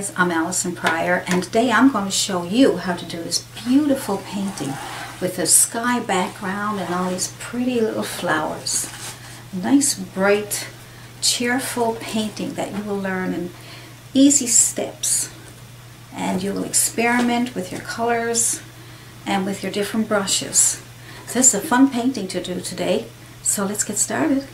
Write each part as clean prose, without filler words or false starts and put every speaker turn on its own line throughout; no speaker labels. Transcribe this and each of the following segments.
guys, I'm Allison Pryor, and today I'm going to show you how to do this beautiful painting with a sky background and all these pretty little flowers. A nice, bright, cheerful painting that you will learn in easy steps, and you will experiment with your colors and with your different brushes. So this is a fun painting to do today, so let's get started.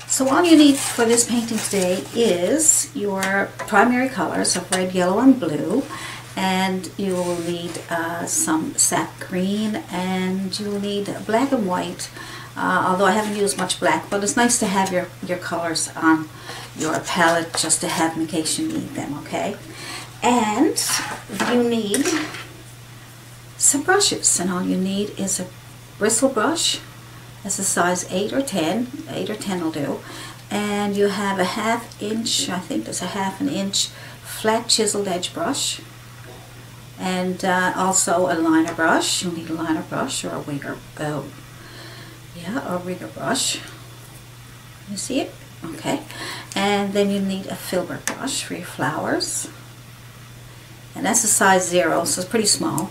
So all you need for this painting today is your primary colors of red, yellow, and blue, and you will need some sap green, and you will need black and white, although I haven't used much black, but it's nice to have your colors on your palette just to have in case you need them, okay? And you need some brushes, and all you need is a bristle brush. That's a size 8 or 10. 8 or 10 will do. And you have a 1/2 inch, I think there's a 1/2 inch flat chiseled edge brush. And also a liner brush. You'll need a liner brush or a rigger, rigger brush. You see it? Okay. And then you need a Filbert brush for your flowers. And that's a size 0, so it's pretty small.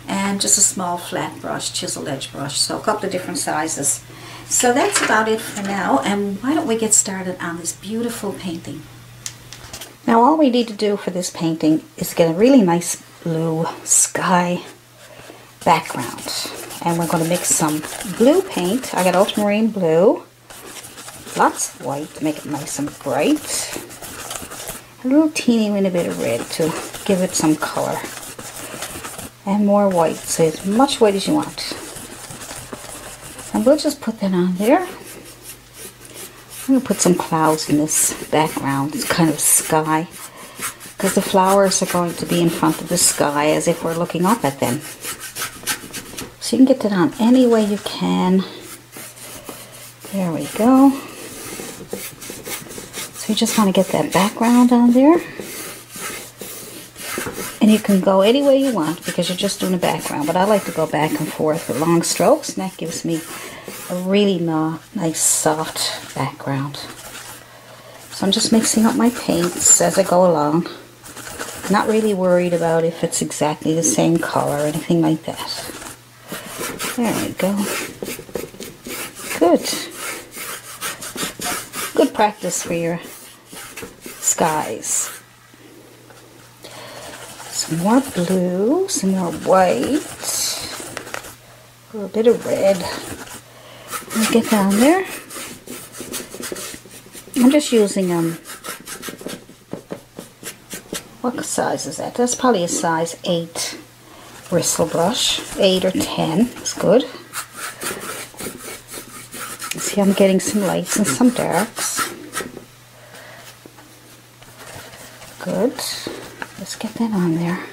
And just a small flat brush, chiseled edge brush, so a couple of different sizes. So that's about it for now, and why don't we get started on this beautiful painting. Now all we need to do for this painting is get a really nice blue sky background, and we're going to mix some blue paint. I got ultramarine blue, lots of white to make it nice and bright, a little teeny weeny bit of red to give it some color, and more white, so as much white as you want. And we'll just put that on there. I'm going to put some clouds in this background. It's kind of sky, because the flowers are going to be in front of the sky as if we're looking up at them. So you can get that on any way you can. There we go. So you just want to get that background on there. And you can go any way you want because you're just doing a background, but I like to go back and forth with long strokes, and that gives me a really nice soft background. So I'm just mixing up my paints as I go along. Not really worried about if it's exactly the same color or anything like that. There we go. Good. Good practice for your skies. Some more blue, some more white, a little bit of red. I'll get down there. I'm just using, what size is that? That's probably a size 8 bristle brush. 8 or 10, it's good. See, I'm getting some lights and some darks. Good. Let's get that on there.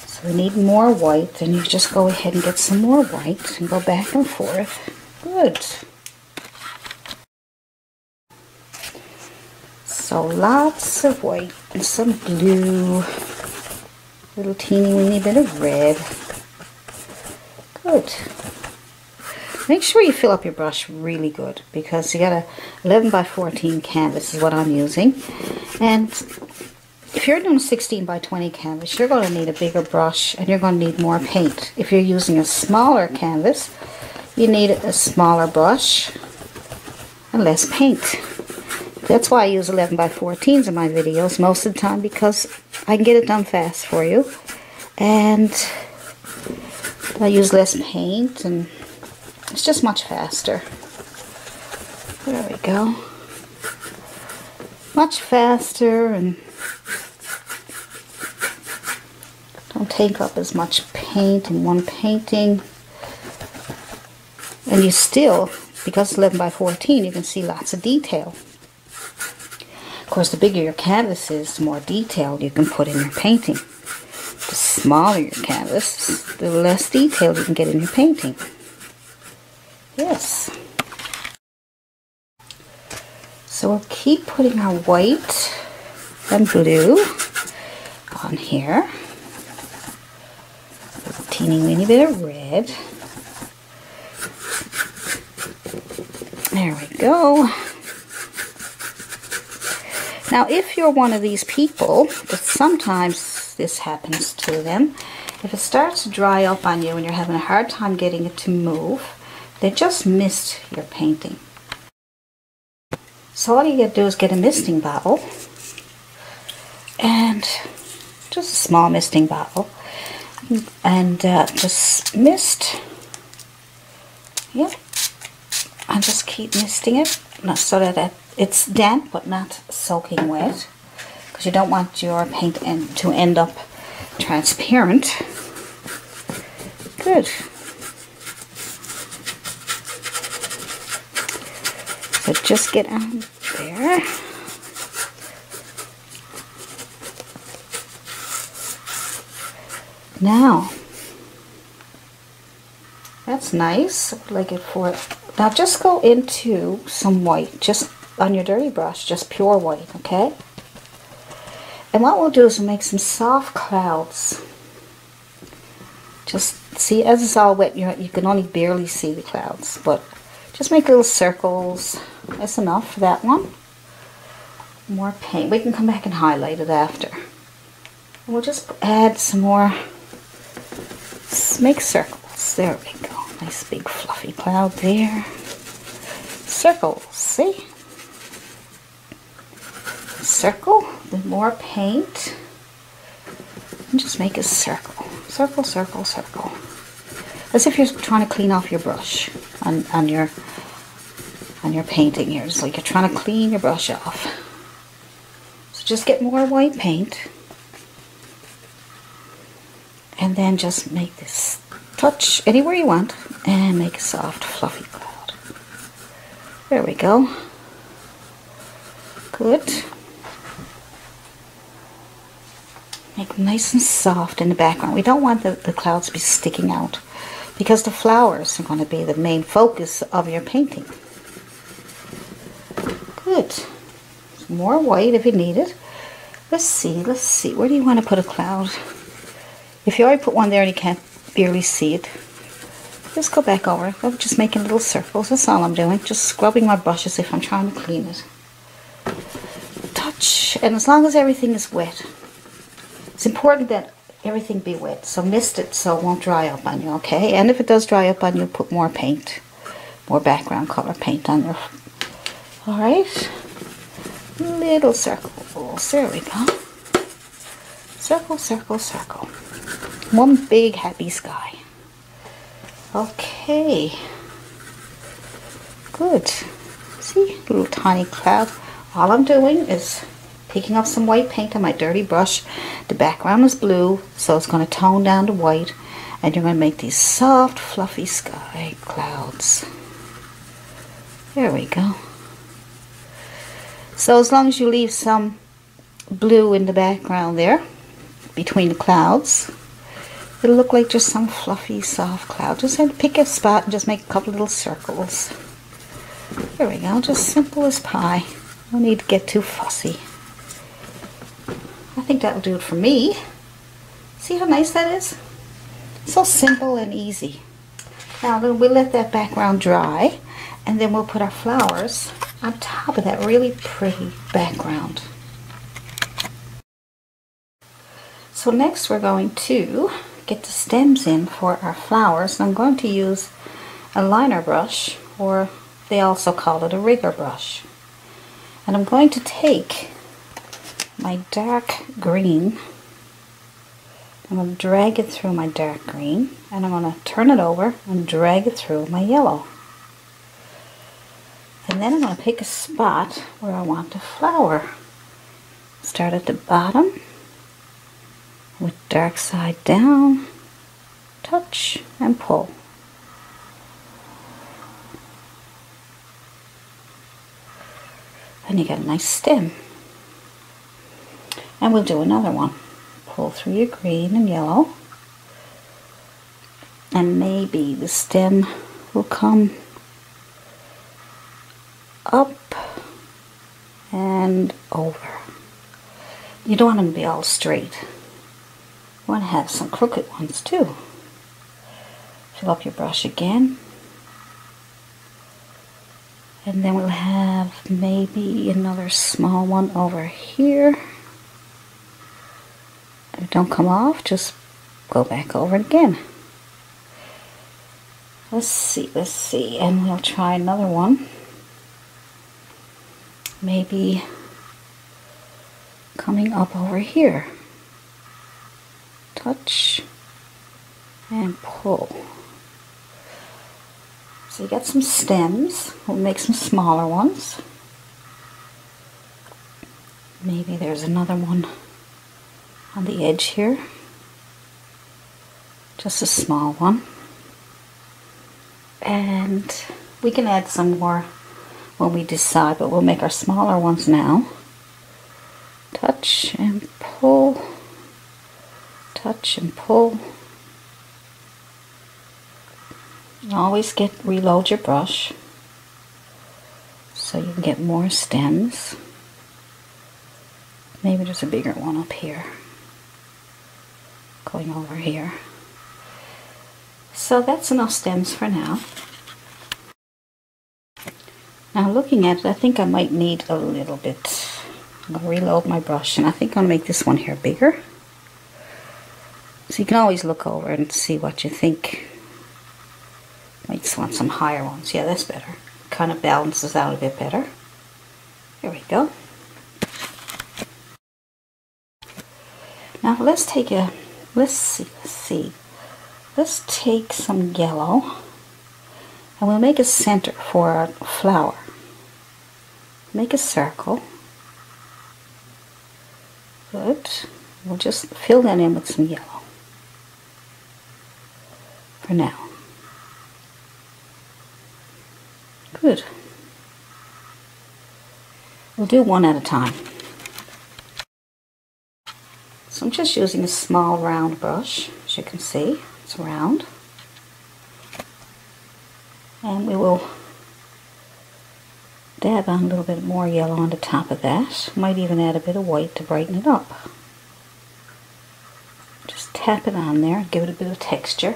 So we need more white, and you just go ahead and get some more white and go back and forth. Good. So lots of white and some blue, little teeny weeny bit of red. Good. Make sure you fill up your brush really good, because you got a 11 by 14 canvas is what I'm using. And if you're doing a 16 by 20 canvas, you're going to need a bigger brush and you're going to need more paint. If you're using a smaller canvas, you need a smaller brush and less paint. That's why I use 11 by 14s in my videos most of the time, because I can get it done fast for you. And I use less paint, and it's just much faster. There we go. Much faster, and don't take up as much paint in one painting. And you still, because it's 11 by 14, you can see lots of detail. Of course, the bigger your canvas is, the more detail you can put in your painting. The smaller your canvas, the less detail you can get in your painting. Yes. So we'll keep putting our white and blue on here. A teeny weeny bit of red. There we go. Now, if you're one of these people, that sometimes this happens to them, if it starts to dry up on you and you're having a hard time getting it to move, they just missed your painting. So all you gotta do is get a misting bottle, and just a small misting bottle, and just mist, yeah, and just keep misting it so that it's damp but not soaking wet, because you don't want your paint to end up transparent. Good. So just get on there. Now, that's nice. I like it for it. Now just go into some white, just on your dirty brush, just pure white, okay? And what we'll do is we'll make some soft clouds. Just see, as it's all wet, you can only barely see the clouds, but just make little circles. That's enough for that one. More paint. We can come back and highlight it after. And we'll just add some more. Make circles. There we go. Nice big fluffy cloud there. Circles. See? Circle with more paint. And just make a circle. Circle, circle, circle. As if you're trying to clean off your brush on your painting here. It's like you're trying to clean your brush off. So just get more white paint. And then just make this touch anywhere you want and make a soft fluffy cloud. There we go. Good. Make them nice and soft in the background. We don't want the clouds to be sticking out, because the flowers are going to be the main focus of your painting. Good. Some more white if you need it. Let's see. Where do you want to put a cloud? If you already put one there and you can't barely see it, just go back over it. I'm just making little circles. That's all I'm doing. Just scrubbing my brush as if I'm trying to clean it. Touch. And as long as everything is wet, it's important that everything be wet. So mist it so it won't dry up on you, okay? And if it does dry up on you, put more paint, more background color paint on there. Alright? Little circles. There we go. Circle, circle, circle. One big happy sky. Okay. Good. See? Little tiny cloud. All I'm doing is picking up some white paint on my dirty brush. The background is blue, so it's going to tone down to white. And you're going to make these soft, fluffy sky clouds. There we go. So as long as you leave some blue in the background there, between the clouds, it'll look like just some fluffy, soft cloud. Just have to pick a spot and just make a couple little circles. There we go, just simple as pie. No need to get too fussy. I think that'll do it for me. See how nice that is? So simple and easy. Now then we'll let that background dry, and then we'll put our flowers on top of that really pretty background. So next we're going to get the stems in for our flowers. And I'm going to use a liner brush, or they also call it a rigger brush. And I'm going to take my dark green, I'm going to drag it through my dark green, and I'm going to turn it over and drag it through my yellow. And then I'm going to pick a spot where I want the flower. Start at the bottom with dark side down, touch and pull. And you get a nice stem. And we'll do another one. Pull through your green and yellow, and maybe the stem will come up and over. You don't want them to be all straight. You want to have some crooked ones too. Fill up your brush again And then we'll have maybe another small one over here. If it don't come off, just go back over it again. Let's see, and we'll try another one. Maybe coming up over here. Touch and pull. So you got some stems. We'll make some smaller ones. Maybe there's another one on the edge here. Just a small one. And we can add some more when we decide, but we'll make our smaller ones now. Touch and pull. Touch and pull. Always reload your brush so you can get more stems. Maybe there's a bigger one up here going over here. So that's enough stems for now. Now looking at it, I think I might need a little bit. I'm going to reload my brush, and I think I'm going to make this one here bigger. So you can always look over and see what you think. Might want some higher ones. Yeah, that's better. Kind of balances out a bit better. There we go. Now let's take some yellow, and we'll make a center for our flower. Make a circle. Good. We'll just fill that in with some yellow for now. Good. We'll do one at a time. So I'm just using a small round brush, as you can see. It's round. And we will dab on a little bit more yellow on the top of that. Might even add a bit of white to brighten it up. Just tap it on there, give it a bit of texture.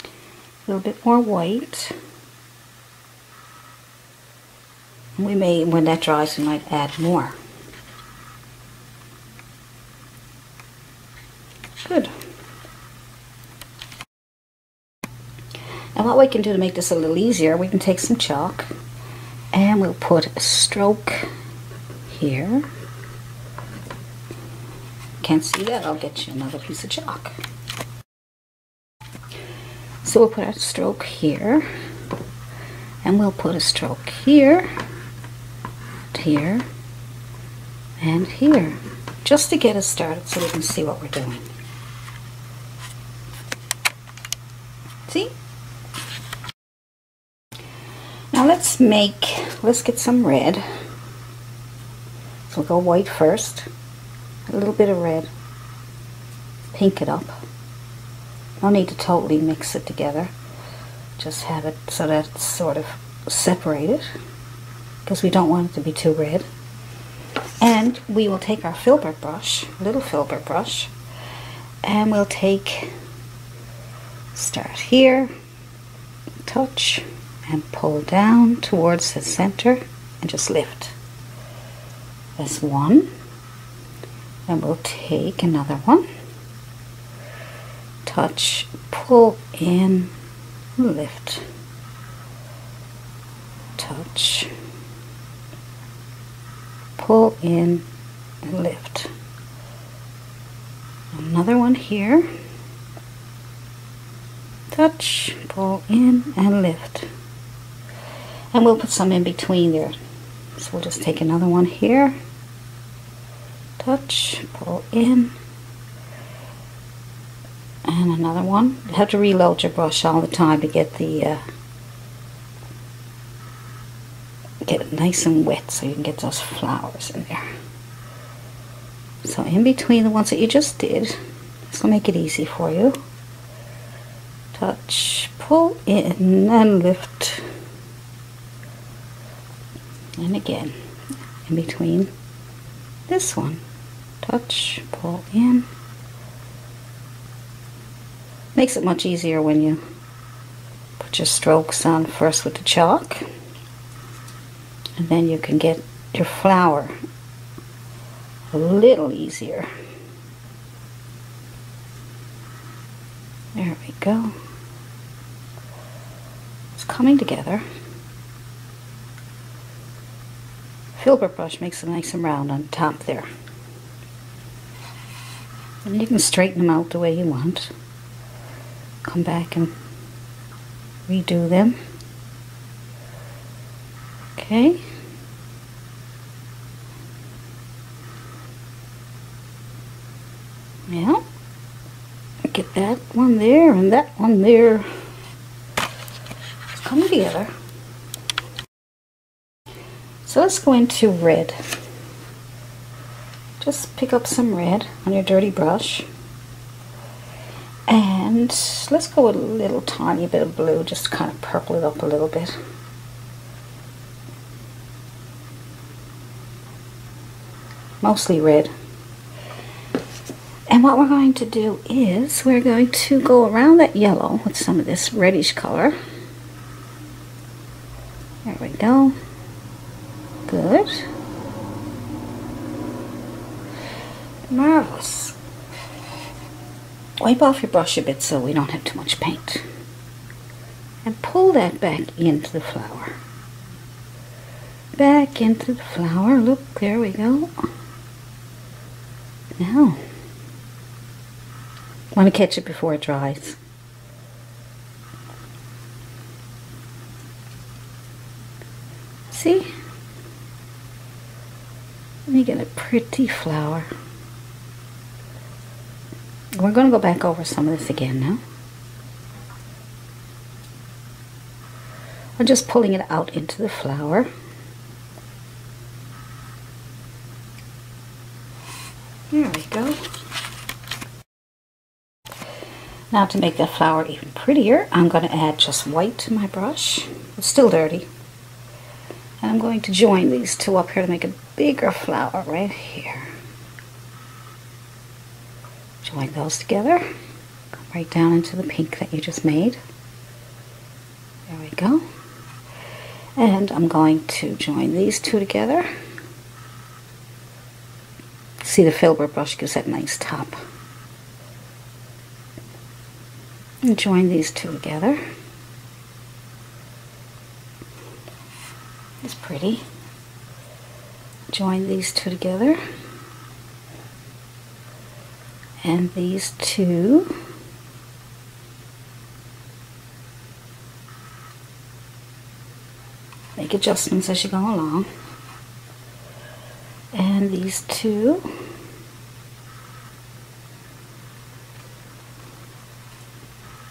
A little bit more white. And we may, when that dries, we might add more. Good. And what we can do to make this a little easier, we can take some chalk and we'll put a stroke here. Can't see that? I'll get you another piece of chalk. So we'll put a stroke here, and we'll put a stroke here, here, and here, just to get us started so we can see what we're doing. See? Now let's get some red. So we'll go white first, a little bit of red, pink it up. No need to totally mix it together. Just have it so that it's sort of separated, because we don't want it to be too red. And we will take our Filbert brush, little Filbert brush, and we'll start here, touch, and pull down towards the center, and just lift. That's one. And we'll take another one. Touch, pull in, lift. Touch, pull in, and lift. Another one here. Touch, pull in, and lift. And we'll put some in between there. So we'll just take another one here. Touch, pull in. And another one. You have to reload your brush all the time to get get it nice and wet so you can get those flowers in there. So in between the ones that you just did, this will make it easy for you. Touch, pull in, and lift. And again, in between this one, touch, pull in. Makes it much easier when you put your strokes on first with the chalk, and then you can get your flower a little easier. There we go. It's coming together. Filbert brush makes it nice and round on top there. And you can straighten them out the way you want. Come back and redo them. Okay. Yeah. Get that one there and that one there. It's coming together. So let's go into red. Just pick up some red on your dirty brush. And let's go with a little tiny bit of blue, just to kind of purple it up a little bit. Mostly red. And what we're going to do is we're going to go around that yellow with some of this reddish color. There we go. Good. Marvelous. Wipe off your brush a bit so we don't have too much paint. And pull that back into the flower. Back into the flower. Look, there we go. Now, want to catch it before it dries. See? And you get a pretty flower. We're going to go back over some of this again now. I'm just pulling it out into the flower. There we go. Now to make that flower even prettier, I'm going to add just white to my brush. It's still dirty. And I'm going to join these two up here to make a bigger flower right here. Join those together. Come right down into the pink that you just made. There we go. And I'm going to join these two together. See, the Filbert brush gives that nice top. And join these two together. It's pretty. Join these two together. And these two. Make adjustments as you go along. And these two.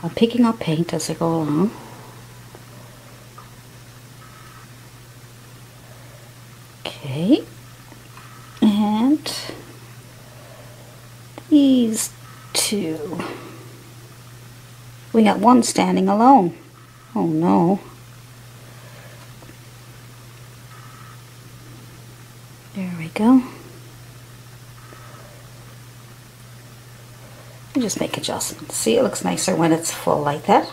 I'm picking up paint as I go along. Okay. And these two. We got one standing alone. Oh no. There we go. And just make adjustments. See, it looks nicer when it's full like that.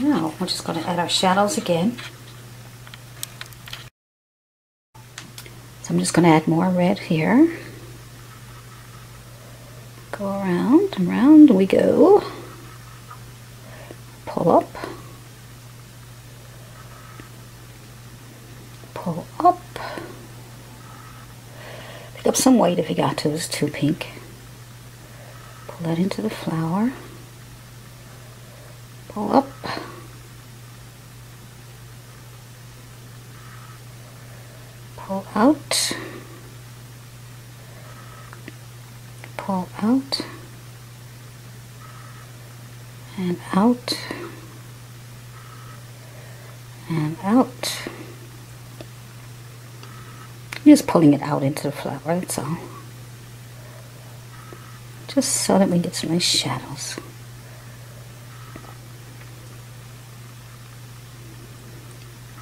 Now, we're just going to add our shadows again. So I'm just going to add more red here. Go around and round we go. Pull up. Pull up. Pick up some white if you got to. It's too pink. Pull that into the flower. Pull up. Pull out. Pull out. And out. And out. You're just pulling it out into the flower, that's all. Just so that we get some nice shadows.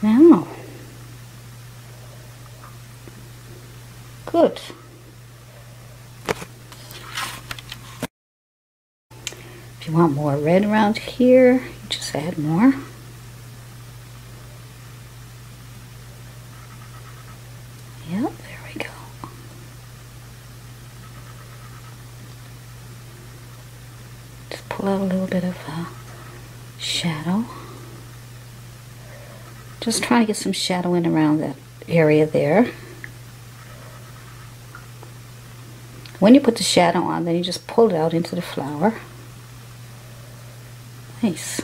Now, good. If you want more red around here, you just add more. Yep, there we go. Just pull out a little bit of shadow. Just trying to get some shadow in around that area there. When you put the shadow on, then you just pull it out into the flower. Nice.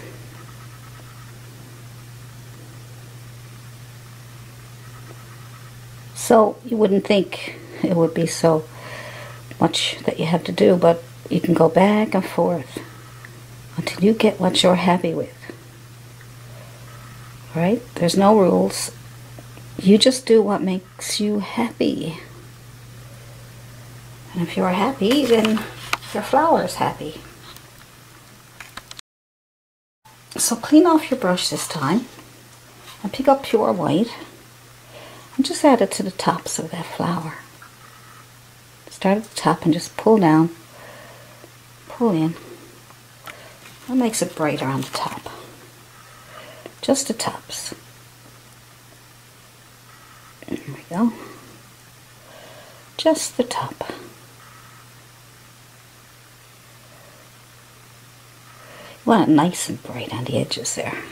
So you wouldn't think it would be so much that you have to do, but you can go back and forth until you get what you're happy with. Right? There's no rules. You just do what makes you happy. And if you're happy, then your flower is happy. So clean off your brush this time and pick up pure white and just add it to the tops of that flower. Start at the top and just pull down, pull in. That makes it brighter on the top. Just the tops. There we go. Just the top. You want it nice and bright on the edges there.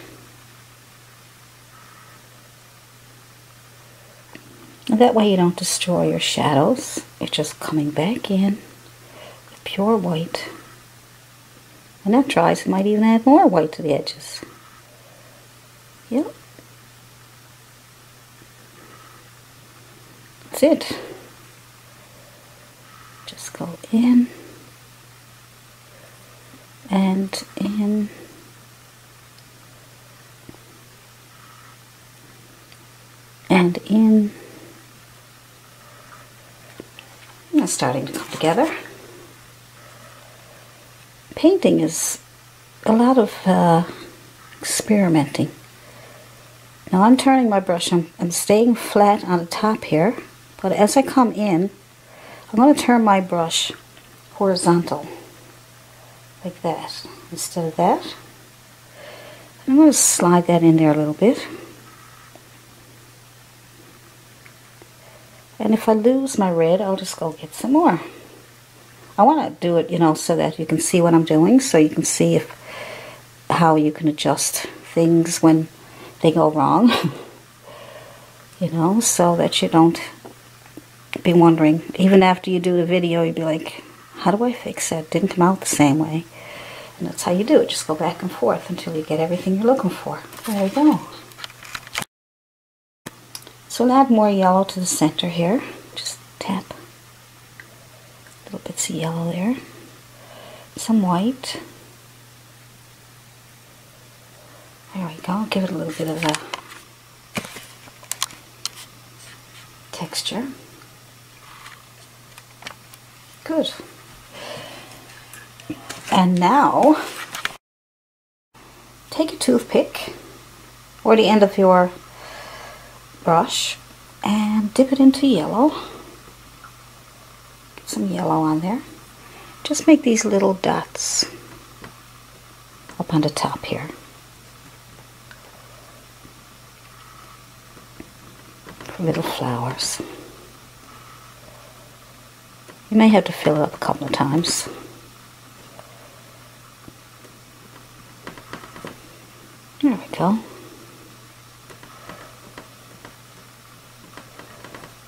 And that way you don't destroy your shadows. It's just coming back in with pure white. When that dries, you might even add more white to the edges. Yep. That's it. Just go in and in and in. And it's starting to come together. Painting is a lot of experimenting. Now I'm turning my brush, I'm staying flat on the top here, but as I come in, I'm going to turn my brush horizontal, like that, instead of that. I'm going to slide that in there a little bit. And if I lose my red, I'll just go get some more. I want to do it, you know, so that you can see what I'm doing, so you can see how you can adjust things when they go wrong. You know, so that you don't be wondering. Even after you do the video, you'd be like, how do I fix that? It didn't come out the same way. And that's how you do it. Just go back and forth until you get everything you're looking for. There we go. So we'll add more yellow to the center here. Just tap. Little bits of yellow there. Some white. There we go. Give it a little bit of a texture. Good. And now, take a toothpick or the end of your brush and dip it into yellow. Get some yellow on there. Just make these little dots up on the top here. For little flowers. You may have to fill it up a couple of times. There we go.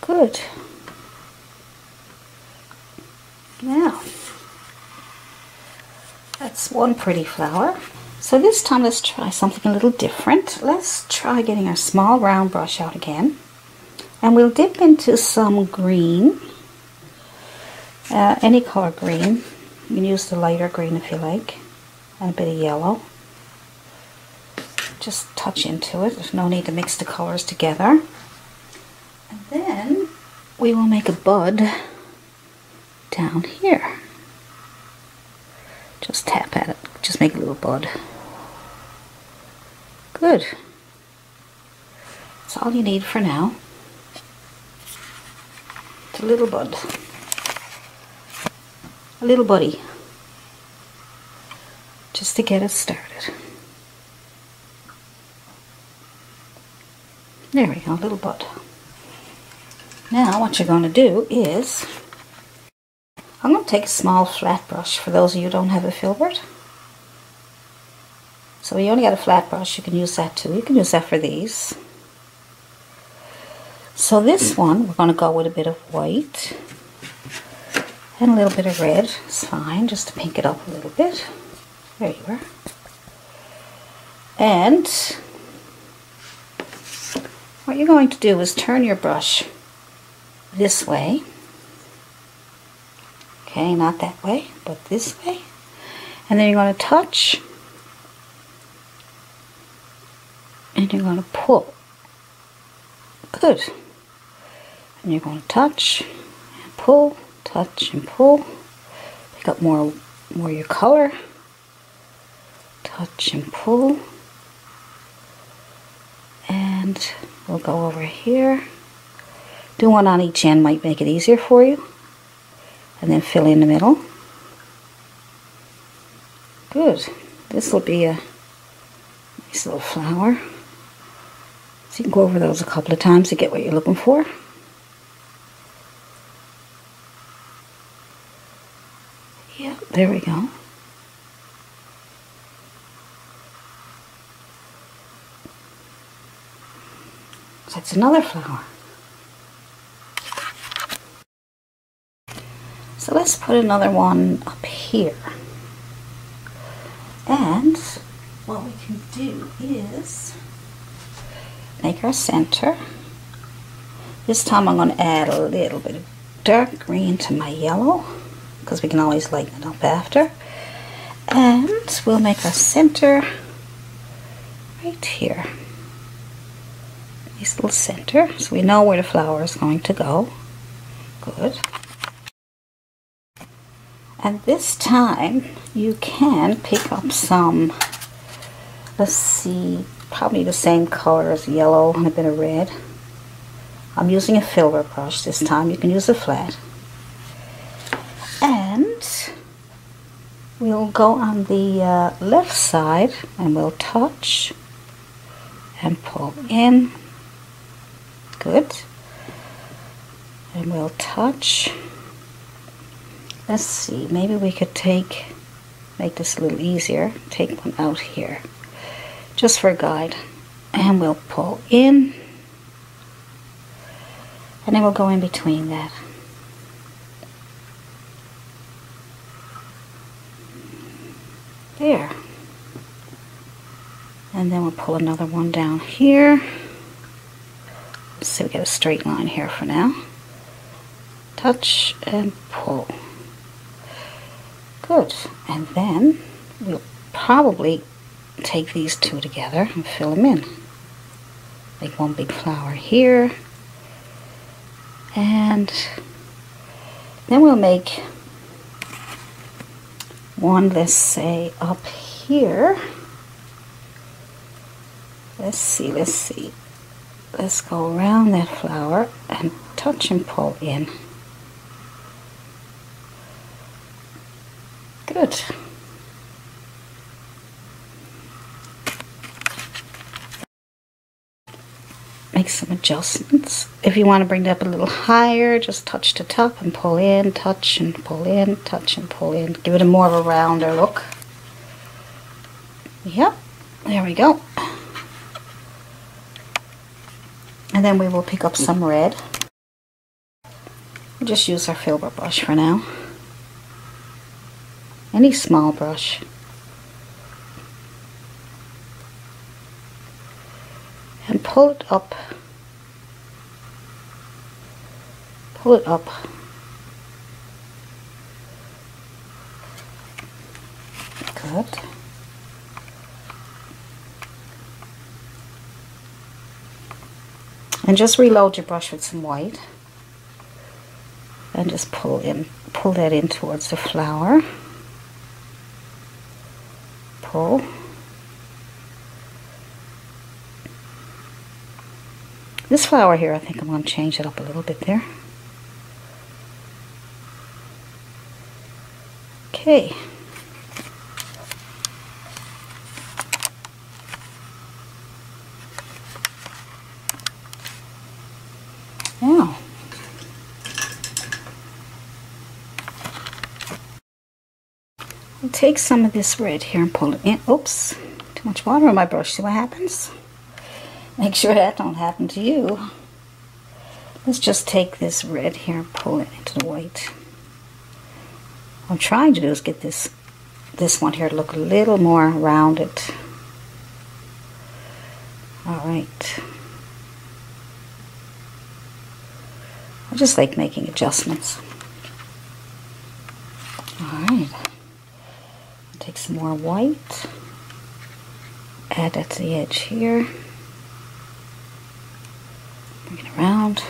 Good. Now, that's one pretty flower. So this time let's try something a little different. Let's try getting our small round brush out again. And we'll dip into some green. Any color green. You can use the lighter green if you like. And a bit of yellow. Just touch into it. There's no need to mix the colors together. And then we will make a bud down here. Just tap at it. Just make a little bud. Good. That's all you need for now. It's a little bud. A little buddy. just to get it started. There we go, little bud. Now what you're going to do is, I'm going to take a small flat brush for those of you who don't have a filbert. So you only got a flat brush, you can use that too. You can use that for these. So this one, we're going to go with a bit of white and a little bit of red. It's fine, just to pink it up a little bit. There you are. And what you're going to do is turn your brush this way. Okay, not that way, but this way. And then you're going to touch. And you're going to pull. Good. And you're going to touch and pull, touch and pull. Pick up more of your color. Touch and pull. And we'll go over here. Do one on each end might make it easier for you. And then fill in the middle. Good. This will be a nice little flower. So you can go over those a couple of times to get what you're looking for. Yeah, there we go. So that's another flower. So let's put another one up here. And what we can do is make our center. This time I'm going to add a little bit of dark green to my yellow, because we can always lighten it up after. And we'll make our center right here. Nice little center, so we know where the flower is going to go. Good. And this time you can pick up some, let's see, probably the same color as yellow and a bit of red. I'm using a Filbert brush this time. You can use a flat. And we'll go on the left side and we'll touch and pull in. Good. And we'll touch. Let's see, maybe we could make this a little easier. Take one out here, just for a guide. And we'll pull in. And then we'll go in between that. There. And then we'll pull another one down here. Let's see, we get a straight line here for now. Touch and pull. Good. And then we'll probably take these two together and fill them in. Make one big flower here. And then we'll make one, let's say, up here. Let's see. Let's go around that flower and touch and pull in. Good. Make some adjustments. If you want to bring it up a little higher, just touch the top and pull in, touch and pull in, touch and pull in. Give it a more of a rounder look. Yep, there we go. And then we will pick up some red. We'll just use our Filbert brush for now. Any small brush. And pull it up. Pull it up. Good. And just reload your brush with some white. And just pull that in towards the flower. Pull. This flower here, I think I'm going to change it up a little bit there. Okay. I'll take some of this red here and pull it in. Oops, too much water on my brush. See what happens? Make sure that don't happen to you. Let's just take this red here and pull it into the white. What I'm trying to do is get this one here to look a little more rounded. Alright. I just like making adjustments. Alright. Take some more white. Add that to the edge here. Bring it around.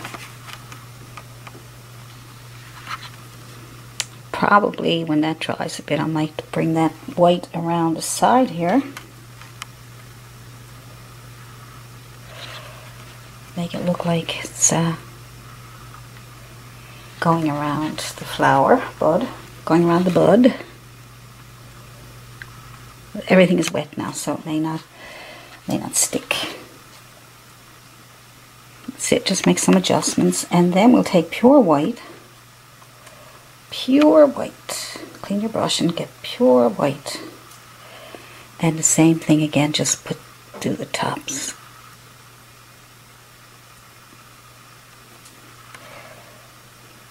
Probably when that dries a bit, I might bring that white around the side here. Make it look like it's going around the flower bud, going around the bud. Everything is wet now, so it may not stick. That's it. Just make some adjustments, and then we'll take pure white. Pure white. Clean your brush and get pure white. And the same thing again, just do the tops.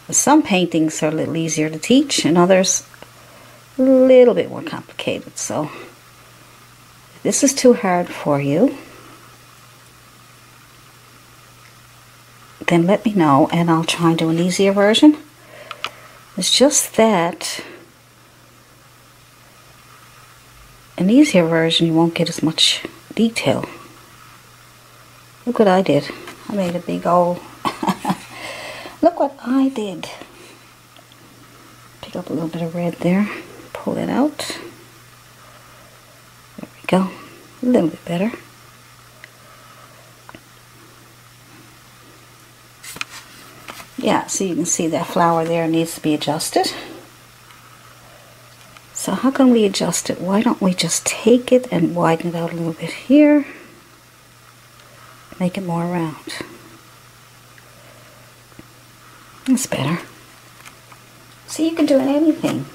Some paintings are a little easier to teach, and others a little bit more complicated. So if this is too hard for you, then let me know and I'll try and do an easier version. It's just that an easier version you won't get as much detail. Look what I did. I made a big old look what I did. Pick up a little bit of red there, pull it out. There we go. A little bit better. Yeah, so you can see that flower there needs to be adjusted. So how can we adjust it? Why don't we just take it and widen it out a little bit here. Make it more round. That's better. See, you can do anything.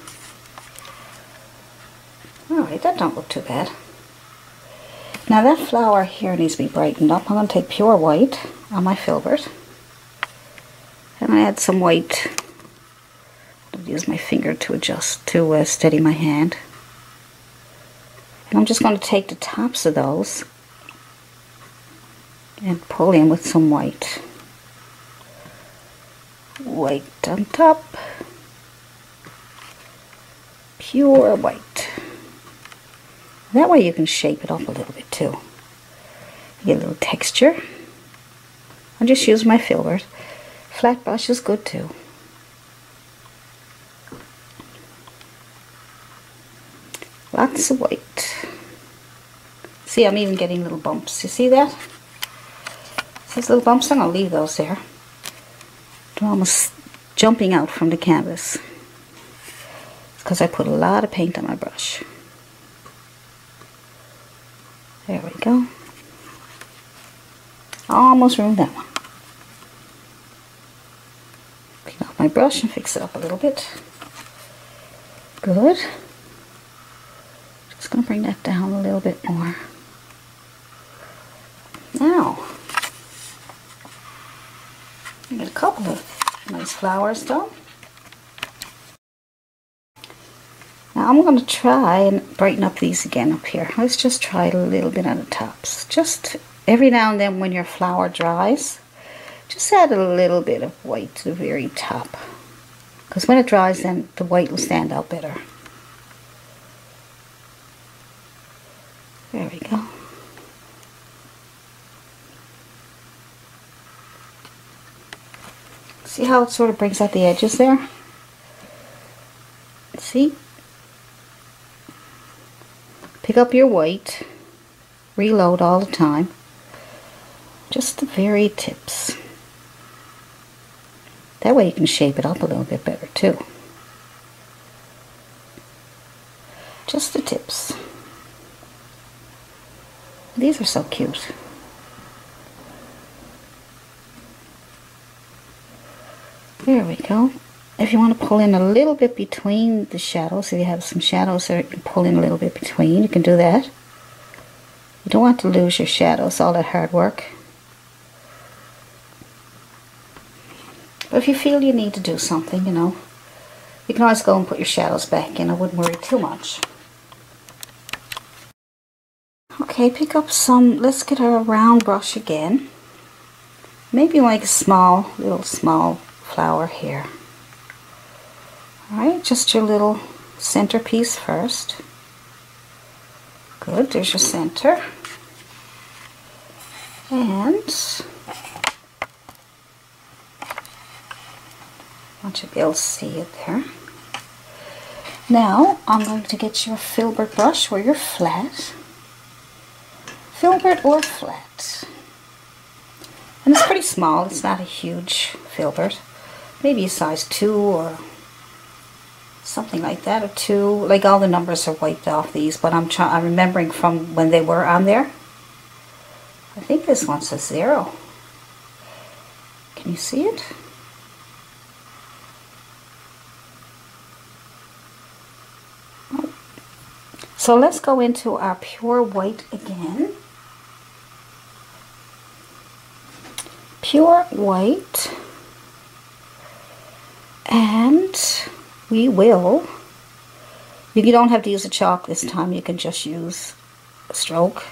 Alright, that don't look too bad. Now that flower here needs to be brightened up. I'm going to take pure white on my Filbert. And I add some white. I'll use my finger to adjust, to steady my hand. And I'm just going to take the tops of those and pull in with some white. White on top. Pure white. That way you can shape it up a little bit too. You get a little texture. I'll just use my Filbert. Flat brush is good too. Lots of white. See, I'm even getting little bumps. You see that? These little bumps, I'm going to leave those there. They're almost jumping out from the canvas. It's because I put a lot of paint on my brush. There we go. Almost ruined that one. Clean off my brush and fix it up a little bit. Good. Just going to bring that down a little bit more. Now, I got a couple of nice flowers done. Now I'm going to try and brighten up these again up here. Let's just try a little bit on the tops. Just every now and then when your flower dries, just add a little bit of white to the very top. Because when it dries, then the white will stand out better. There we go. See how it sort of brings out the edges there? See? Pick up your white. Reload all the time. Just the very tips. That way you can shape it up a little bit better too. Just the tips. These are so cute. There we go. if you want to pull in a little bit between the shadows, if you have some shadows there, you can pull in a little bit between, you can do that. You don't want to lose your shadows, all that hard work. But if you feel you need to do something, you know, you can always go and put your shadows back in. I wouldn't worry too much. Okay, pick up some, let's get a round brush again. Maybe like a small, little small flower here. Alright, just your little centerpiece first. Good, there's your center. And I want you to be able to see it there. Now I'm going to get your Filbert brush where you're flat. Filbert or flat. And it's pretty small, it's not a huge Filbert. Maybe a size 2 or something like that, or 2. Like all the numbers are wiped off these, but I'm remembering from when they were on there. I think this one says 0. Can you see it? Oh. So let's go into our pure white again. Pure white, and we will, you don't have to use a chalk this time, you can just use a stroke,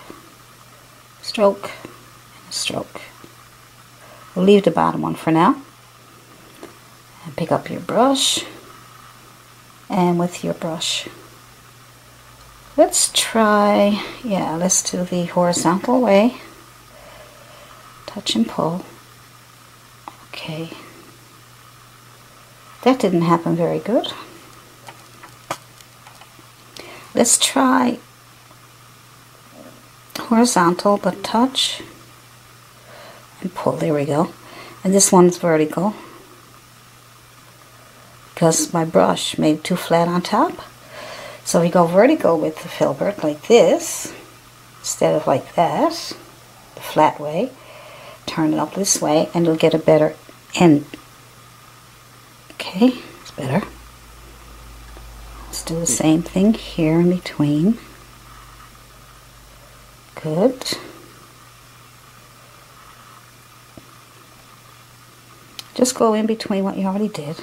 stroke, and stroke. We'll leave the bottom one for now. And pick up your brush, and with your brush, let's try, yeah, let's do the horizontal way. Touch and pull. Okay. That didn't happen very good. Let's try horizontal, but touch and pull. There we go. And this one's vertical because my brush made too flat on top. So we go vertical with the Filbert like this instead of like that, the flat way. Turn it up this way and you'll get a better end. Okay, it's better. Let's do the same thing here in between. Good. Just go in between what you already did.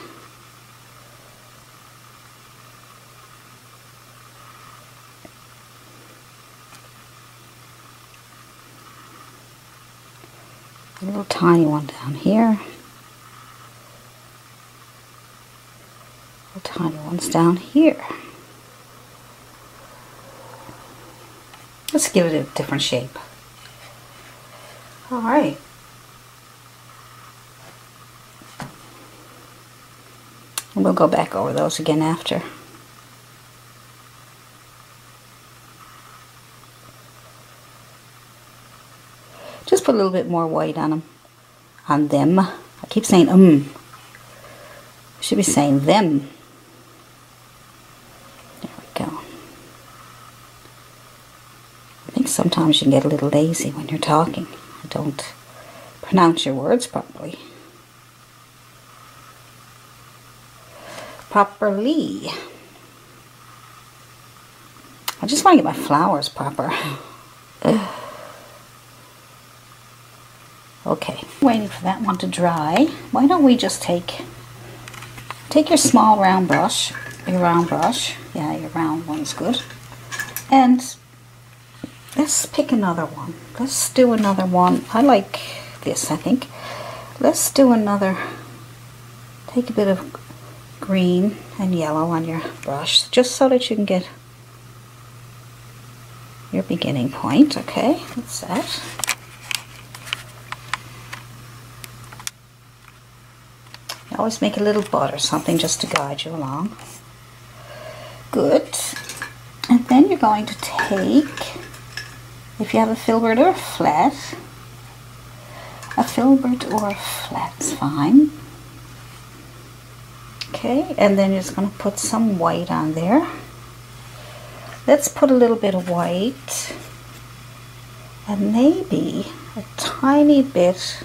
A little tiny one down here. Little tiny ones down here. Let's give it a different shape. Alright. And we'll go back over those again after. Just put a little bit more white on them. I keep saying I should be saying them. There we go. I think sometimes you can get a little lazy when you're talking. You don't pronounce your words properly. Properly. I just want to get my flowers proper. Okay, waiting for that one to dry. Why don't we just take your small round brush, yeah, your round one's good, and let's pick another one. Let's do another one. I like this, I think. Let's do another, take a bit of green and yellow on your brush, just so that you can get your beginning point. Okay, that's that. Always make a little bud or something just to guide you along. Good. And then you're going to take, if you have a Filbert or a flat, is fine. Okay, and then you're just going to put some white on there. Let's put a little bit of white and maybe a tiny bit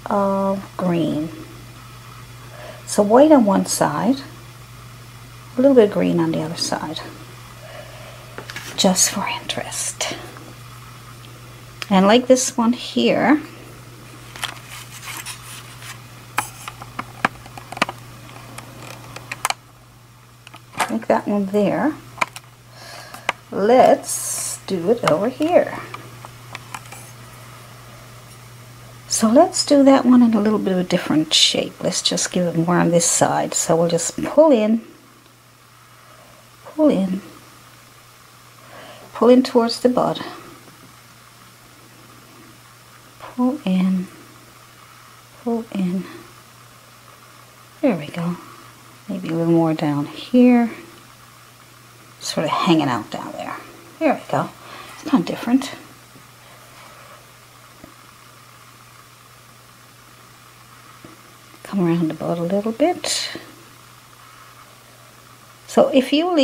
of green. So white on one side, a little bit of green on the other side, just for interest. And like this one here, like that one there, let's do it over here. So let's do that one in a little bit of a different shape. Let's just give it more on this side. So we'll just pull in towards the bud, pull in, there we go. Maybe a little more down here, sort of hanging out down there. There we go. It's kind of different. Come around the bud a little bit. So if you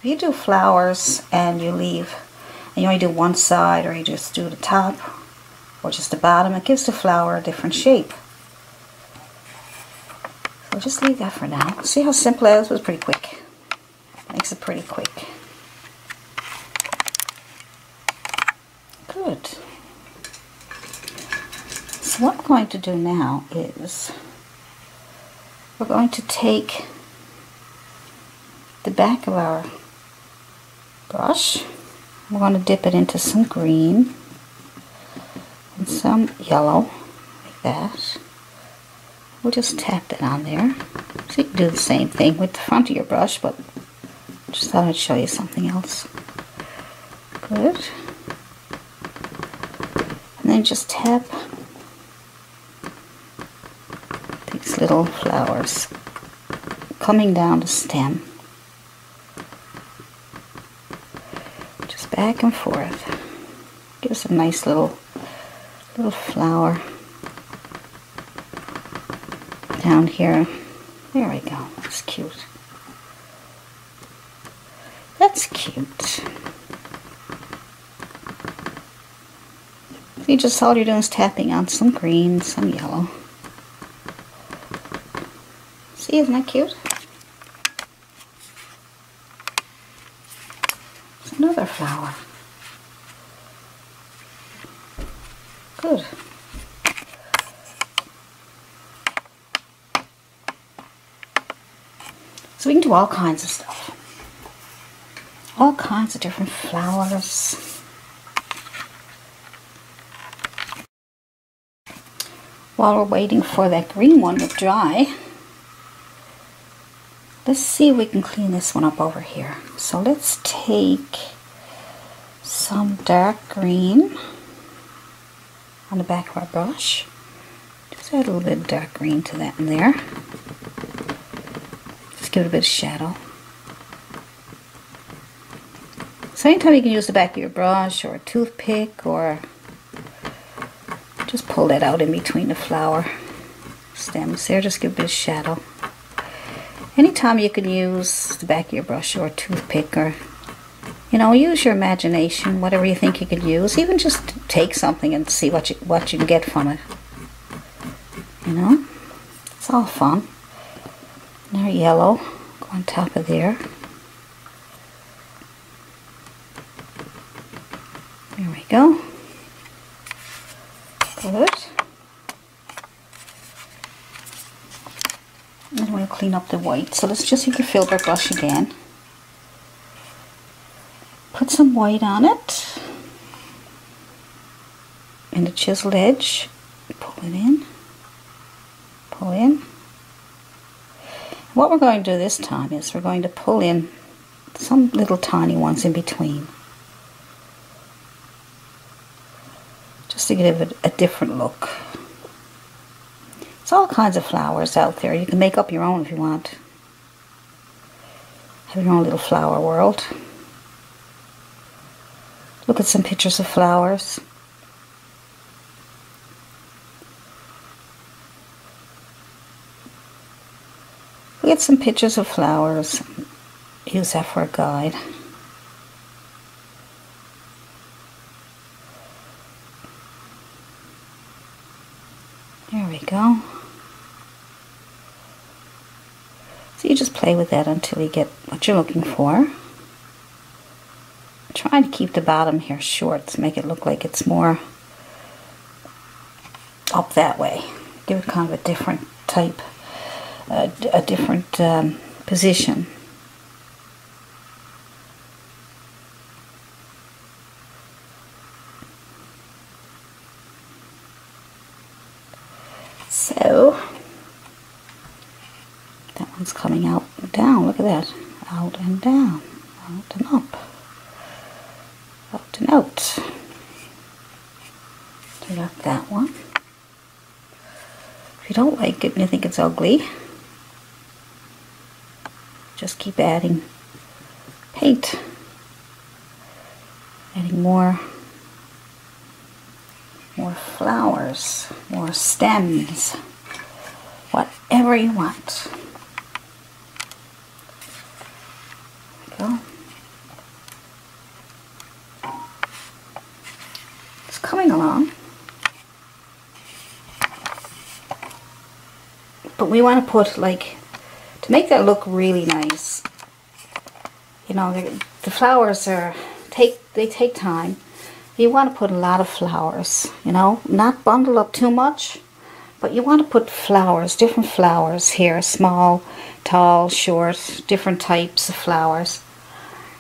do flowers and you only do one side, or you just do the top or just the bottom, it gives the flower a different shape. So just leave that for now. See how simple that was? It was pretty quick. Makes it pretty quick. Good. So what we're going to do now is we're going to take the back of our brush, we're going to dip it into some green and some yellow, like that. We'll just tap that on there. So you can do the same thing with the front of your brush, but just thought I'd show you something else. Good. And then just tap these little flowers coming down the stem. Just back and forth. Gives a nice little flower down here. There we go. That's cute. That's cute. See, just all you're doing is tapping on some green, some yellow. See, isn't that cute? It's another flower. Good. So we can do all kinds of stuff. All kinds of different flowers. While we're waiting for that green one to dry, let's see if we can clean this one up over here. So let's take some dark green on the back of our brush. Just add a little bit of dark green to that in there. Just give it a bit of shadow. So anytime you can use the back of your brush or a toothpick, or just pull that out in between the flower stems there, just give a bit of shadow. Anytime you can use the back of your brush or a toothpick, or, you know, use your imagination, whatever you think you could use. Even just take something and see what you can get from it. You know, it's all fun. And our yellow, go on top of there. There we go. Good. And we'll clean up the white. So let's just use your Filbert brush again. Put some white on it. And the chiseled edge. Pull it in. Pull in. What we're going to do this time is we're going to pull in some little tiny ones in between. Just to give it a different look. There's all kinds of flowers out there. You can make up your own if you want. Have your own little flower world. Look at some pictures of flowers. Look at some pictures of flowers. Use that for a guide. There we go. play with that until you get what you're looking for. I'm trying to keep the bottom here short to make it look like it's more up that way. Give it kind of a different type, a different position. So that one's coming out and down. Look at that. Out and down. Out and up. Out and out. So we got that one. If you don't like it and you think it's ugly, just keep adding paint. Adding more flowers, more stems, whatever you want. There we go. It's coming along. But we want to put, like, to make that look really nice, you know, the flowers they take time. You want to put a lot of flowers, you know, not bundle up too much, but you want to put flowers, different flowers here, small, tall, short, different types of flowers.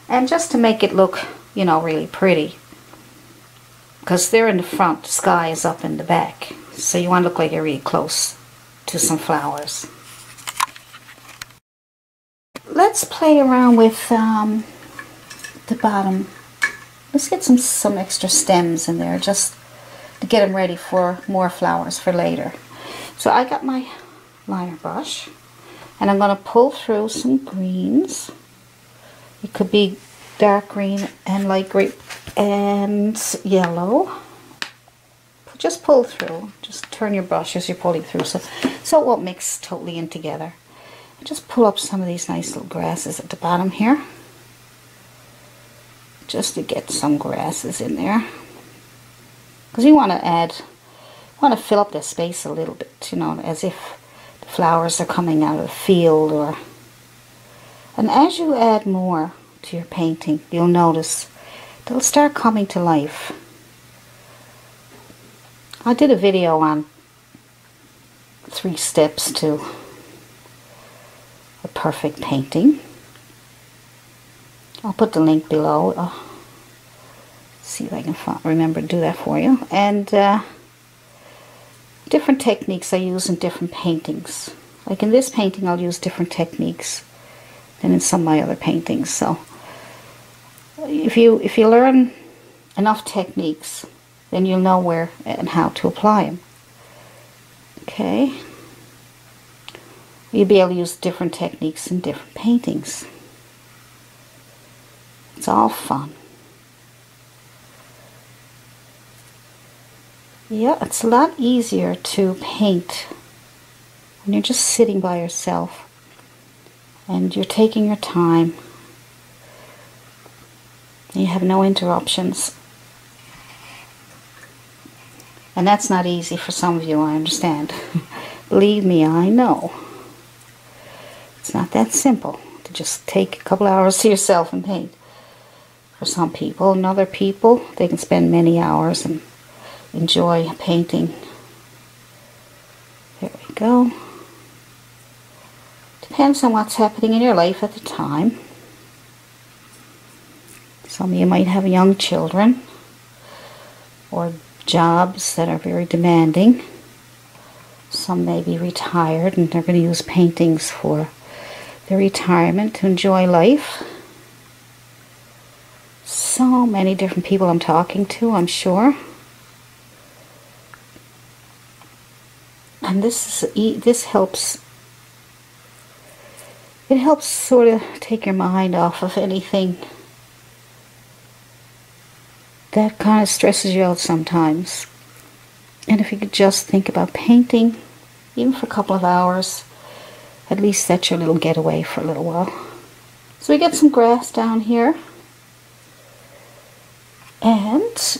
And just to make it look, you know, really pretty. Because they're in the front, the sky is up in the back. So you want to look like you're really close to some flowers. Let's play around with the bottom. Let's get some extra stems in there just to get them ready for more flowers for later. So I got my liner brush and I'm going to pull through some greens. It could be dark green and light green and yellow. Just pull through. Just turn your brush as you're pulling through so it won't mix totally in together. And just pull up some of these nice little grasses at the bottom here. Just to get some grasses in there. Because you want to fill up the space a little bit, you know, as if the flowers are coming out of the field. And as you add more to your painting, you'll notice they'll start coming to life. I did a video on 3 steps to a perfect painting. I'll put the link below. See if I can remember to do that for you. And different techniques I use in different paintings. Like in this painting, I'll use different techniques than in some of my other paintings. So if you learn enough techniques, then you'll know where and how to apply them. Okay. You'll be able to use different techniques in different paintings. It's all fun. Yeah, it's a lot easier to paint when you're just sitting by yourself and you're taking your time and you have no interruptions. And that's not easy for some of you, I understand. Believe me, I know. It's not that simple to just take a couple hours to yourself and paint. For some people, and other people, they can spend many hours and enjoy painting. There we go. Depends on what's happening in your life at the time. Some of you might have young children or jobs that are very demanding. Some may be retired and they're going to use paintings for their retirement to enjoy life. So many different people I'm talking to, I'm sure. And this helps. It helps sort of take your mind off of anything that kind of stresses you out sometimes. And if you could just think about painting, even for a couple of hours, at least that's your little getaway for a little while. So we get some grass down here. And so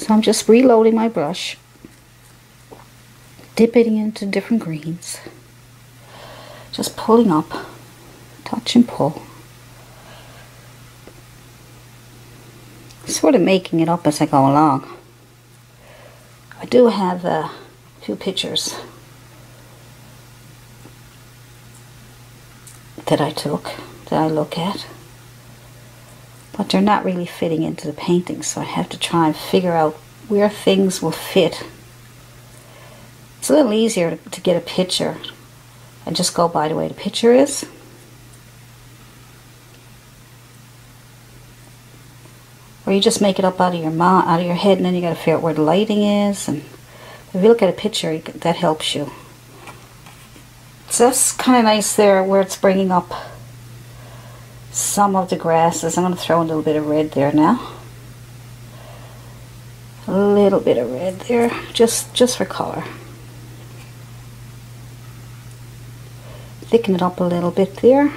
I'm just reloading my brush. dipping into different greens. Just pulling up, touch and pull. Sort of making it up as I go along. I do have a few pictures that I took, that I look at. But they're not really fitting into the painting, so I have to try and figure out where things will fit. It's a little easier to get a picture and just go by the way the picture is. Or you just make it up out of your head, and then you got to figure out where the lighting is. And if you look at a picture, that helps you. So that's kind of nice there, where it's bringing up some of the grasses. I'm going to throw a little bit of red there now. A little bit of red there, just for color. Thicken it up a little bit there.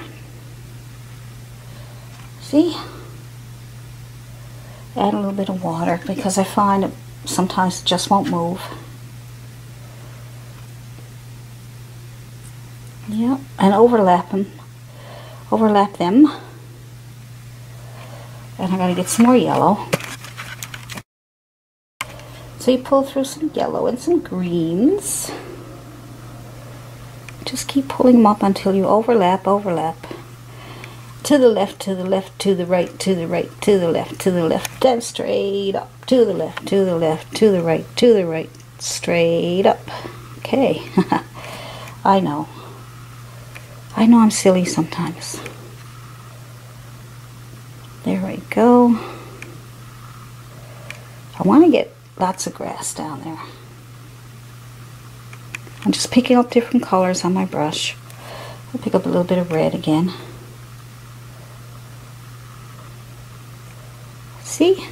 See? Add a little bit of water, because I find it sometimes it just won't move. Yep, and overlap them. And I gotta get some more yellow. So you pull through some yellow and some greens. Just keep pulling them up until you overlap. To the left, to the left, to the right, to the right, to the left, to the left, then straight up, to the left, to the left, to the right, straight up. Okay. I know I'm silly sometimes. There we go. I want to get lots of grass down there. I'm just picking up different colors on my brush. I'll pick up a little bit of red again. See?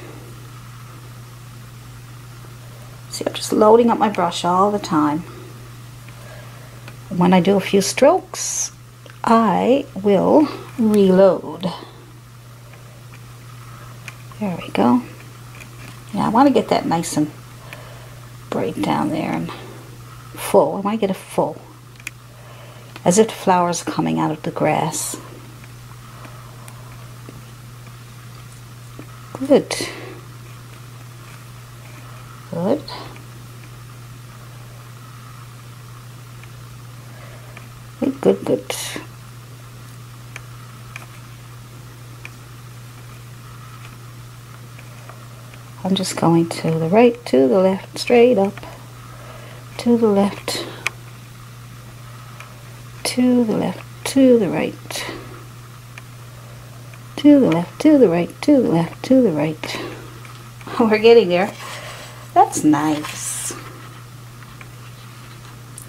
See, I'm just loading up my brush all the time. When I do a few strokes, I will reload. There we go. Yeah, I want to get that nice and bright down there and full. I want to get it full. As if the flowers are coming out of the grass. Good. Good. Good. I'm just going to the right, to the left, straight up, to the left, to the left, to the right, to the left, to the right, to the left, to the right. Oh, we're getting there. That's nice.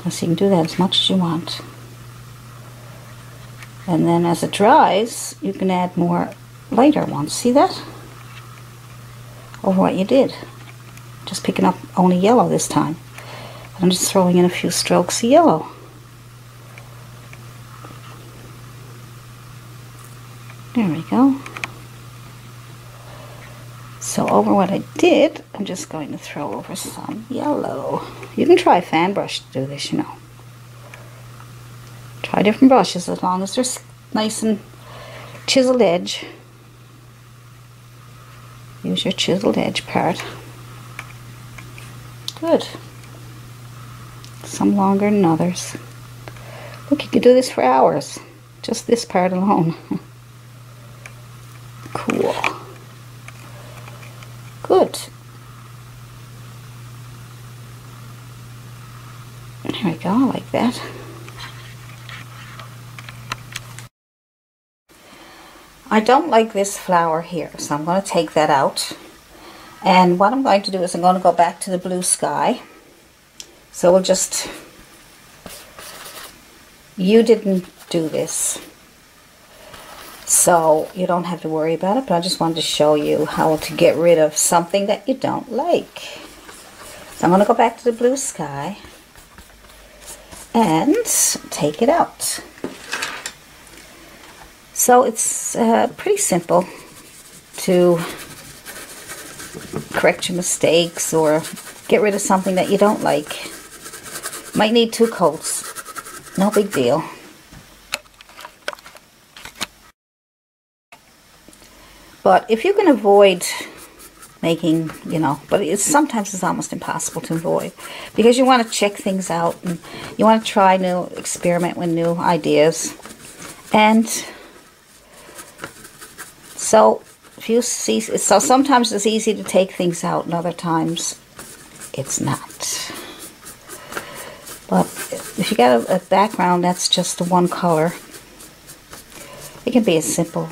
So you can do that as much as you want. And then as it dries, you can add more lighter ones. See that? Over what you did. Just picking up only yellow this time. I'm just throwing in a few strokes of yellow. There we go. So over what I did, I'm just going to throw over some yellow. You can try a fan brush to do this, you know. Try different brushes as long as they're nice and chiseled edge. Use your chiseled edge part. Good. Some longer than others. Look, you could do this for hours. Just this part alone. Cool. Good. There we go, like that. I don't like this flower here, so I'm going to take that out. And what I'm going to do is I'm going to go back to the blue sky. So we'll just... You didn't do this, so you don't have to worry about it, but I just wanted to show you how to get rid of something that you don't like. So I'm going to go back to the blue sky and take it out. So it's pretty simple to correct your mistakes or get rid of something that you don't like. Might need 2 coats. No big deal. But if you can avoid making, you know, but sometimes it's almost impossible to avoid, because you want to check things out and you want to try new, experiment with new ideas. And so if you see, so sometimes it's easy to take things out and other times it's not. But if you got a background that's just the one color, it can be as simple.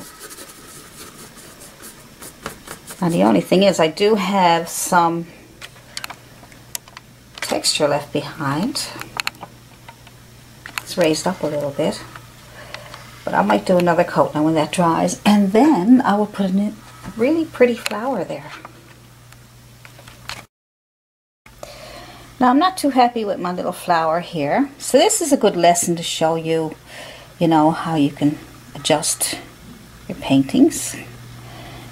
Now the only thing is I do have some texture left behind. It's raised up a little bit. But I might do another coat now when that dries. And then I will put a really pretty flower there. Now I'm not too happy with my little flower here. So this is a good lesson to show you, you know, how you can adjust your paintings.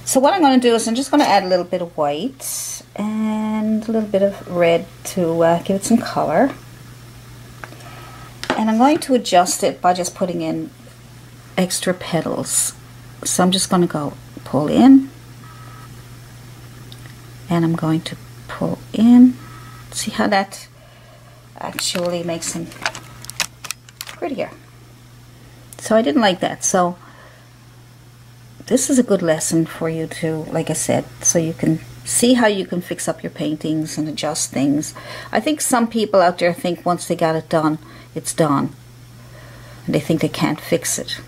So what I'm going to do is I'm just going to add a little bit of white and a little bit of red to give it some color. And I'm going to adjust it by just putting in extra petals. So I'm just going to go pull in. And I'm going to pull in. See how that actually makes them prettier. So I didn't like that. So this is a good lesson for you to, like I said, so you can see how you can fix up your paintings and adjust things. I think some people out there think once they got it done, it's done. And they think they can't fix it.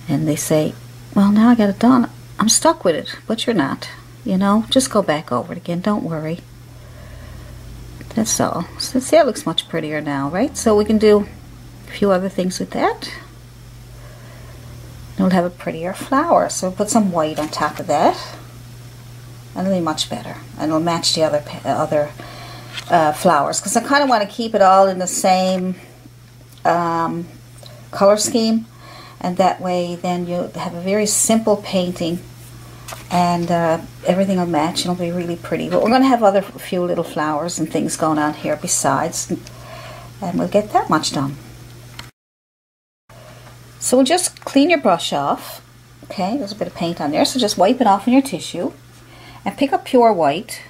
And they say, well, now I got it done. I'm stuck with it. But you're not. You know, just go back over it again. Don't worry. That's all. So see, it looks much prettier now, right? So we can do a few other things with that. We'll have a prettier flower. So we'll put some white on top of that. And it'll be much better. And it'll match the other flowers. Because I kind of want to keep it all in the same color scheme. And that way then you'll have a very simple painting. And everything will match and it'll be really pretty. But we're going to have a few little flowers and things going on here besides. And we'll get that much done. So we'll just clean your brush off. Okay, there's a bit of paint on there, so just wipe it off in your tissue. And pick up pure white.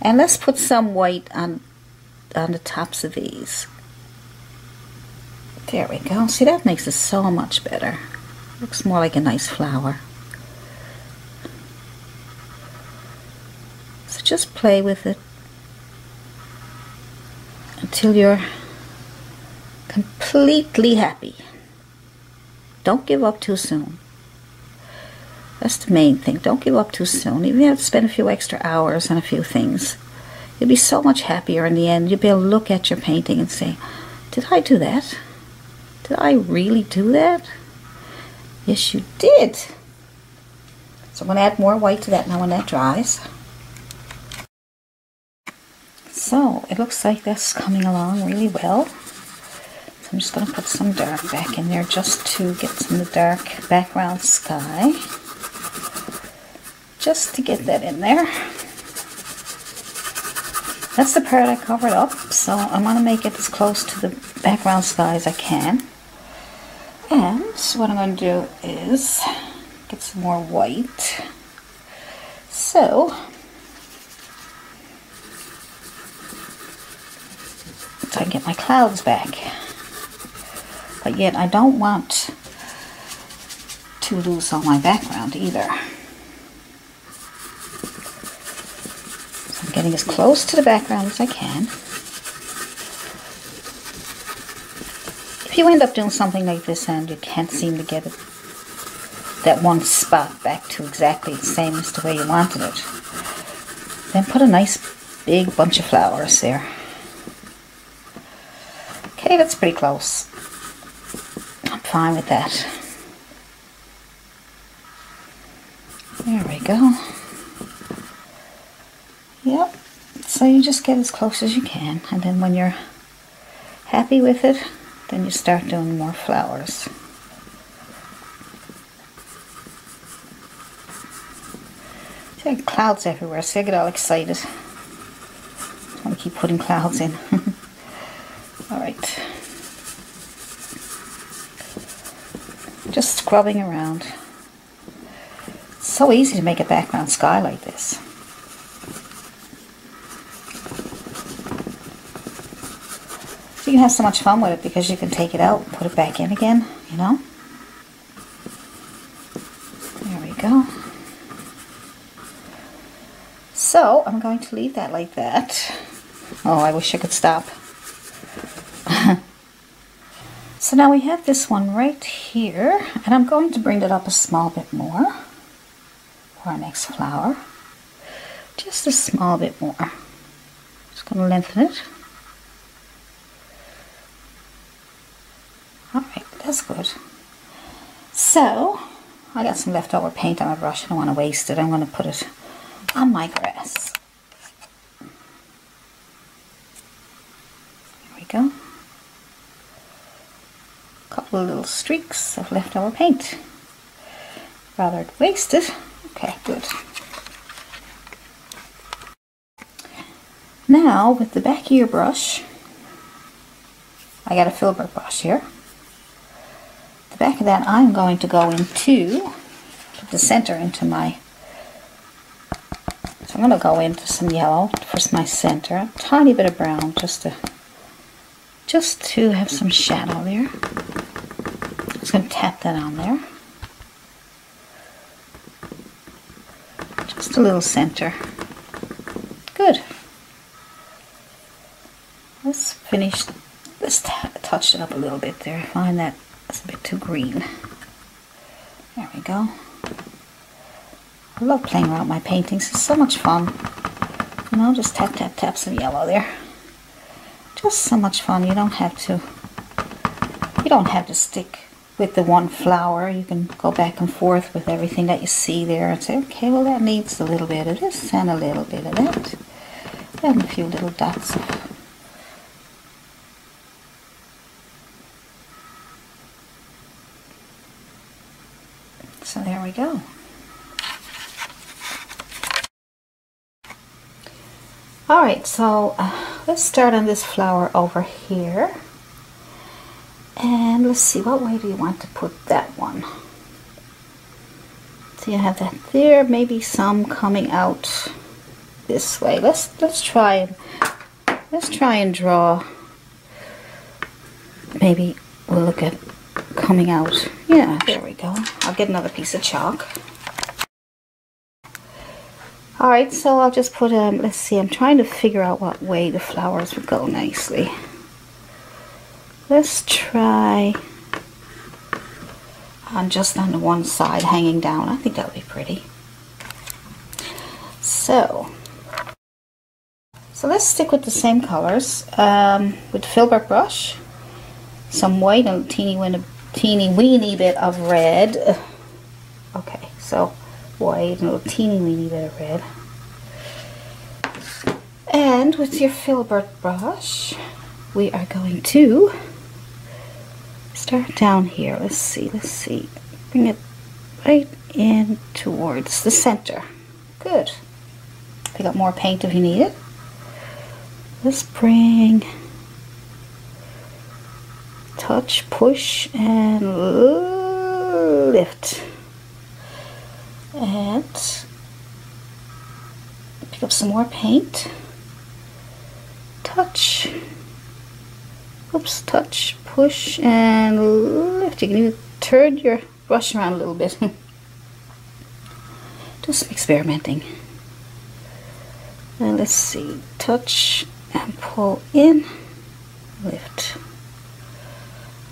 And let's put some white on the tops of these. There we go. See, that makes it so much better. Looks more like a nice flower. So just play with it until you're completely happy. Don't give up too soon. That's the main thing. Don't give up too soon. Even if you have to spend a few extra hours on a few things, you'll be so much happier in the end. You'll be able to look at your painting and say, did I do that? Did I really do that? Yes, you did. So I'm going to add more white to that now when that dries. So it looks like that's coming along really well. So I'm just going to put some dark back in there just to get some of the dark background sky. Just to get that in there. That's the part I covered up, so I want to make it as close to the background sky as I can. And what I'm going to do is get some more white. So I can get my clouds back. But yet I don't want to lose all my background either. So I'm getting as close to the background as I can. If you end up doing something like this and you can't seem to get it, that one spot back to exactly the same as the way you wanted it, then put a nice big bunch of flowers there. Okay, that's pretty close. I'm fine with that. There we go. Yep. So you just get as close as you can, and then when you're happy with it, then you start doing more flowers. See, clouds everywhere, so I get all excited. I want to keep putting clouds in. Alright. Just scrubbing around. It's so easy to make a background sky like this. You can have so much fun with it because you can take it out and put it back in again, you know. There we go. So I'm going to leave that like that. Oh, I wish I could stop. So now we have this one right here, and I'm going to bring it up a small bit more for our next flower. Just a small bit more. Just going to lengthen it. Alright, that's good. So, I got some leftover paint on my brush. I don't want to waste it. I'm going to put it on my grass. There we go. A couple of little streaks of leftover paint. Rather waste it. Okay, good. Now, with the back of your brush, I got a Filbert brush here. The back of that, I'm going to go into, put the center into my, so I'm going to go into some yellow for my center, a tiny bit of brown just to have some shadow there. Just going to tap that on there. Just a little center. Good. Let's finish, let's touch it up a little bit there. I find that it's a bit too green. There we go. I love playing around with my paintings. It's so much fun. You know, just tap, tap, tap some yellow there. Just so much fun. You don't have to stick with the one flower. You can go back and forth with everything that you see there and say, okay, well that needs a little bit of this and a little bit of that. And a few little dots of so there we go. Alright, so let's start on this flower over here. And let's see, what way do you want to put that one? So you have that there, maybe some coming out this way. Let's try and draw. Maybe we'll look at coming out. Yeah, there we go. I'll get another piece of chalk. Alright, so I'll just put, let's see, I'm trying to figure out what way the flowers would go nicely. Let's try on just on the one side hanging down. I think that would be pretty. So let's stick with the same colors. With the Filbert brush, some white and a teeny weeny bit of red. Okay, so white and a teeny weeny bit of red. And with your Filbert brush, we are going to start down here. Let's see. Bring it right in towards the center. Good. Pick up more paint if you need it. Let's bring, touch, push, and lift. And pick up some more paint. Touch. Oops, touch, push, and lift. You can even turn your brush around a little bit. Just experimenting. And let's see. Touch and pull in. Lift.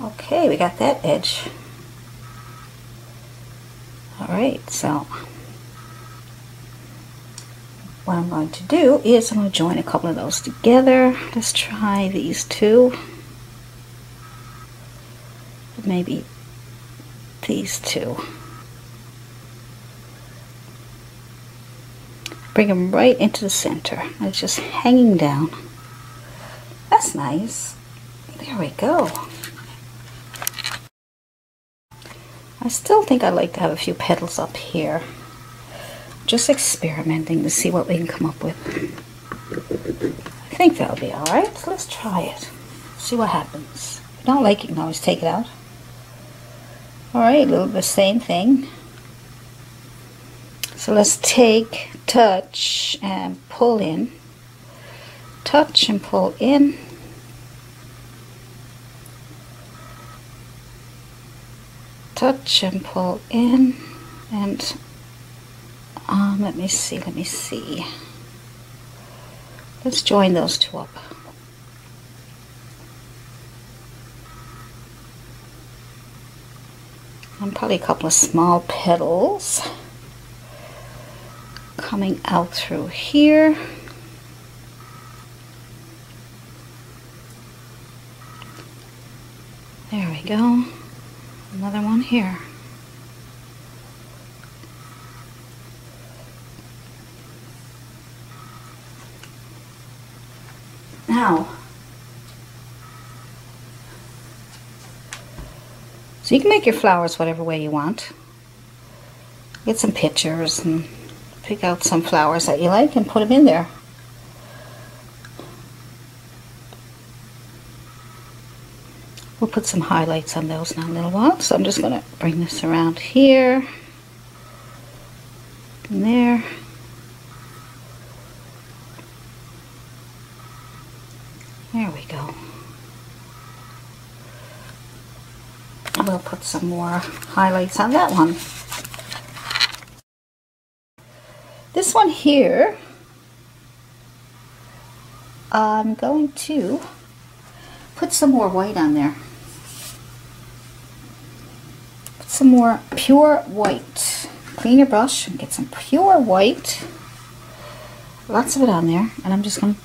Okay, we got that edge. Alright, so what I'm going to do is I'm going to join a couple of those together. Let's try these two. Maybe these two. Bring them right into the center. And it's just hanging down. That's nice. There we go. I still think I'd like to have a few petals up here. Just experimenting to see what we can come up with. think that'll be alright. So let's try it. See what happens. If you don't like it, you can always take it out. Alright, a little bit the same thing. So let's take, touch, and pull in. Touch and pull in. Touch and pull in. And let me see. Let's join those two up. And probably a couple of small petals coming out through here. There we go. Another one here. Now, so you can make your flowers whatever way you want. Get some pictures and pick out some flowers that you like and put them in there. We'll put some highlights on those now in a little while. So I'm just going to bring this around here and there. There we go. We'll put some more highlights on that one. This one here, I'm going to put some more white on there. Put some more pure white. Clean your brush and get some pure white. Lots of it on there. And I'm just going to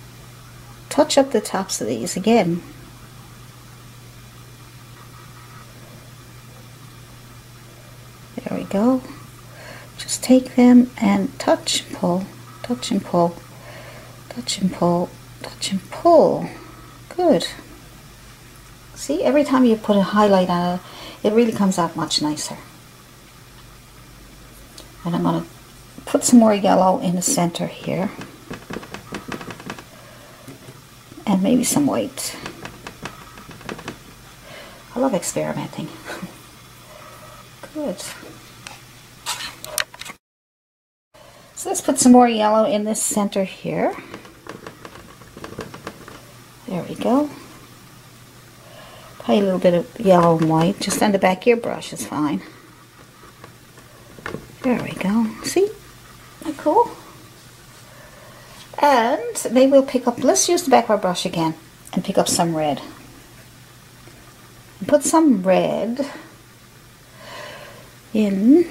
touch up the tops of these again. There we go. Just take them and touch and pull, touch and pull, touch and pull, touch and pull. Good. See, every time you put a highlight on it, it really comes out much nicer. And I'm going to put some more yellow in the center here. And maybe some white. I love experimenting. Good. So let's put some more yellow in this center here. There we go. Probably a little bit of yellow and white just on the back of your brush is fine. There we go. See? Isn't that cool? And maybe we'll pick up, let's use the back of our brush again and pick up some red. And put some red in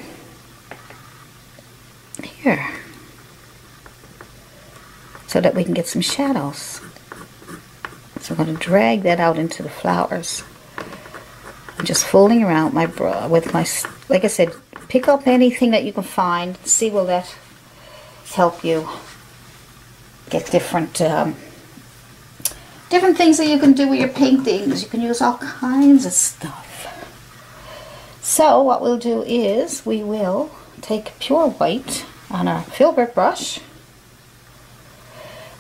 here so that we can get some shadows. So I'm going to drag that out into the flowers. I'm just folding around my brush with my, like I said, pick up anything that you can find. See, will that help you get different different things that you can do with your paintings. You can use all kinds of stuff. So what we'll do is we will take pure white on our Filbert brush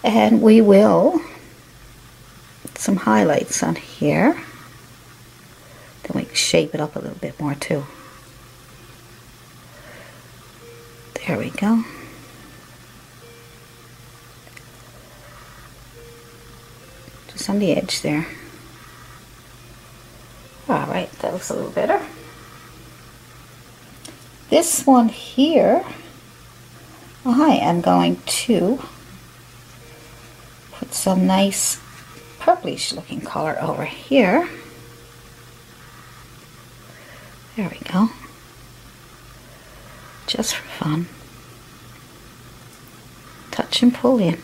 and we will put some highlights on here. Then we can shape it up a little bit more too. There we go. Just on the edge there. Alright, that looks a little better. This one here, I am going to put some nice purplish looking color over here. There we go. Just for fun. Touch and pull in.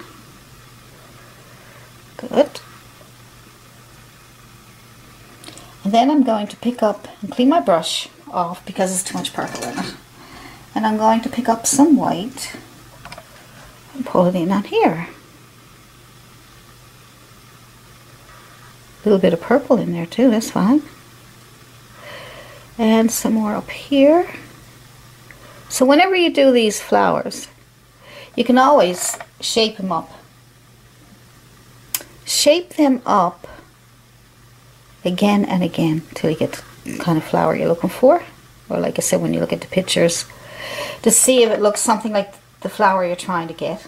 Good. And then I'm going to pick up and clean my brush off because there's too much purple in it. And I'm going to pick up some white and pull it in on here. A little bit of purple in there too, that's fine. And some more up here. So whenever you do these flowers, you can always shape them up. shape them up again and again till you get the kind of flower you're looking for. Or like I said, when you look at the pictures, to see if it looks something like the flower you're trying to get.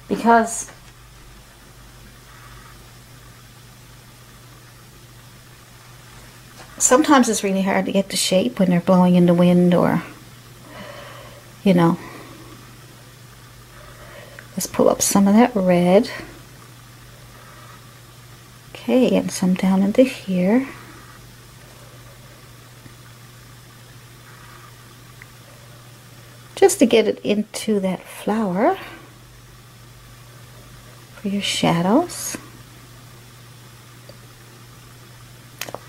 Because sometimes it's really hard to get the shape when they're blowing in the wind, or, you know. Let's pull up some of that red. Okay, and some down into here. Just to get it into that flower for your shadows.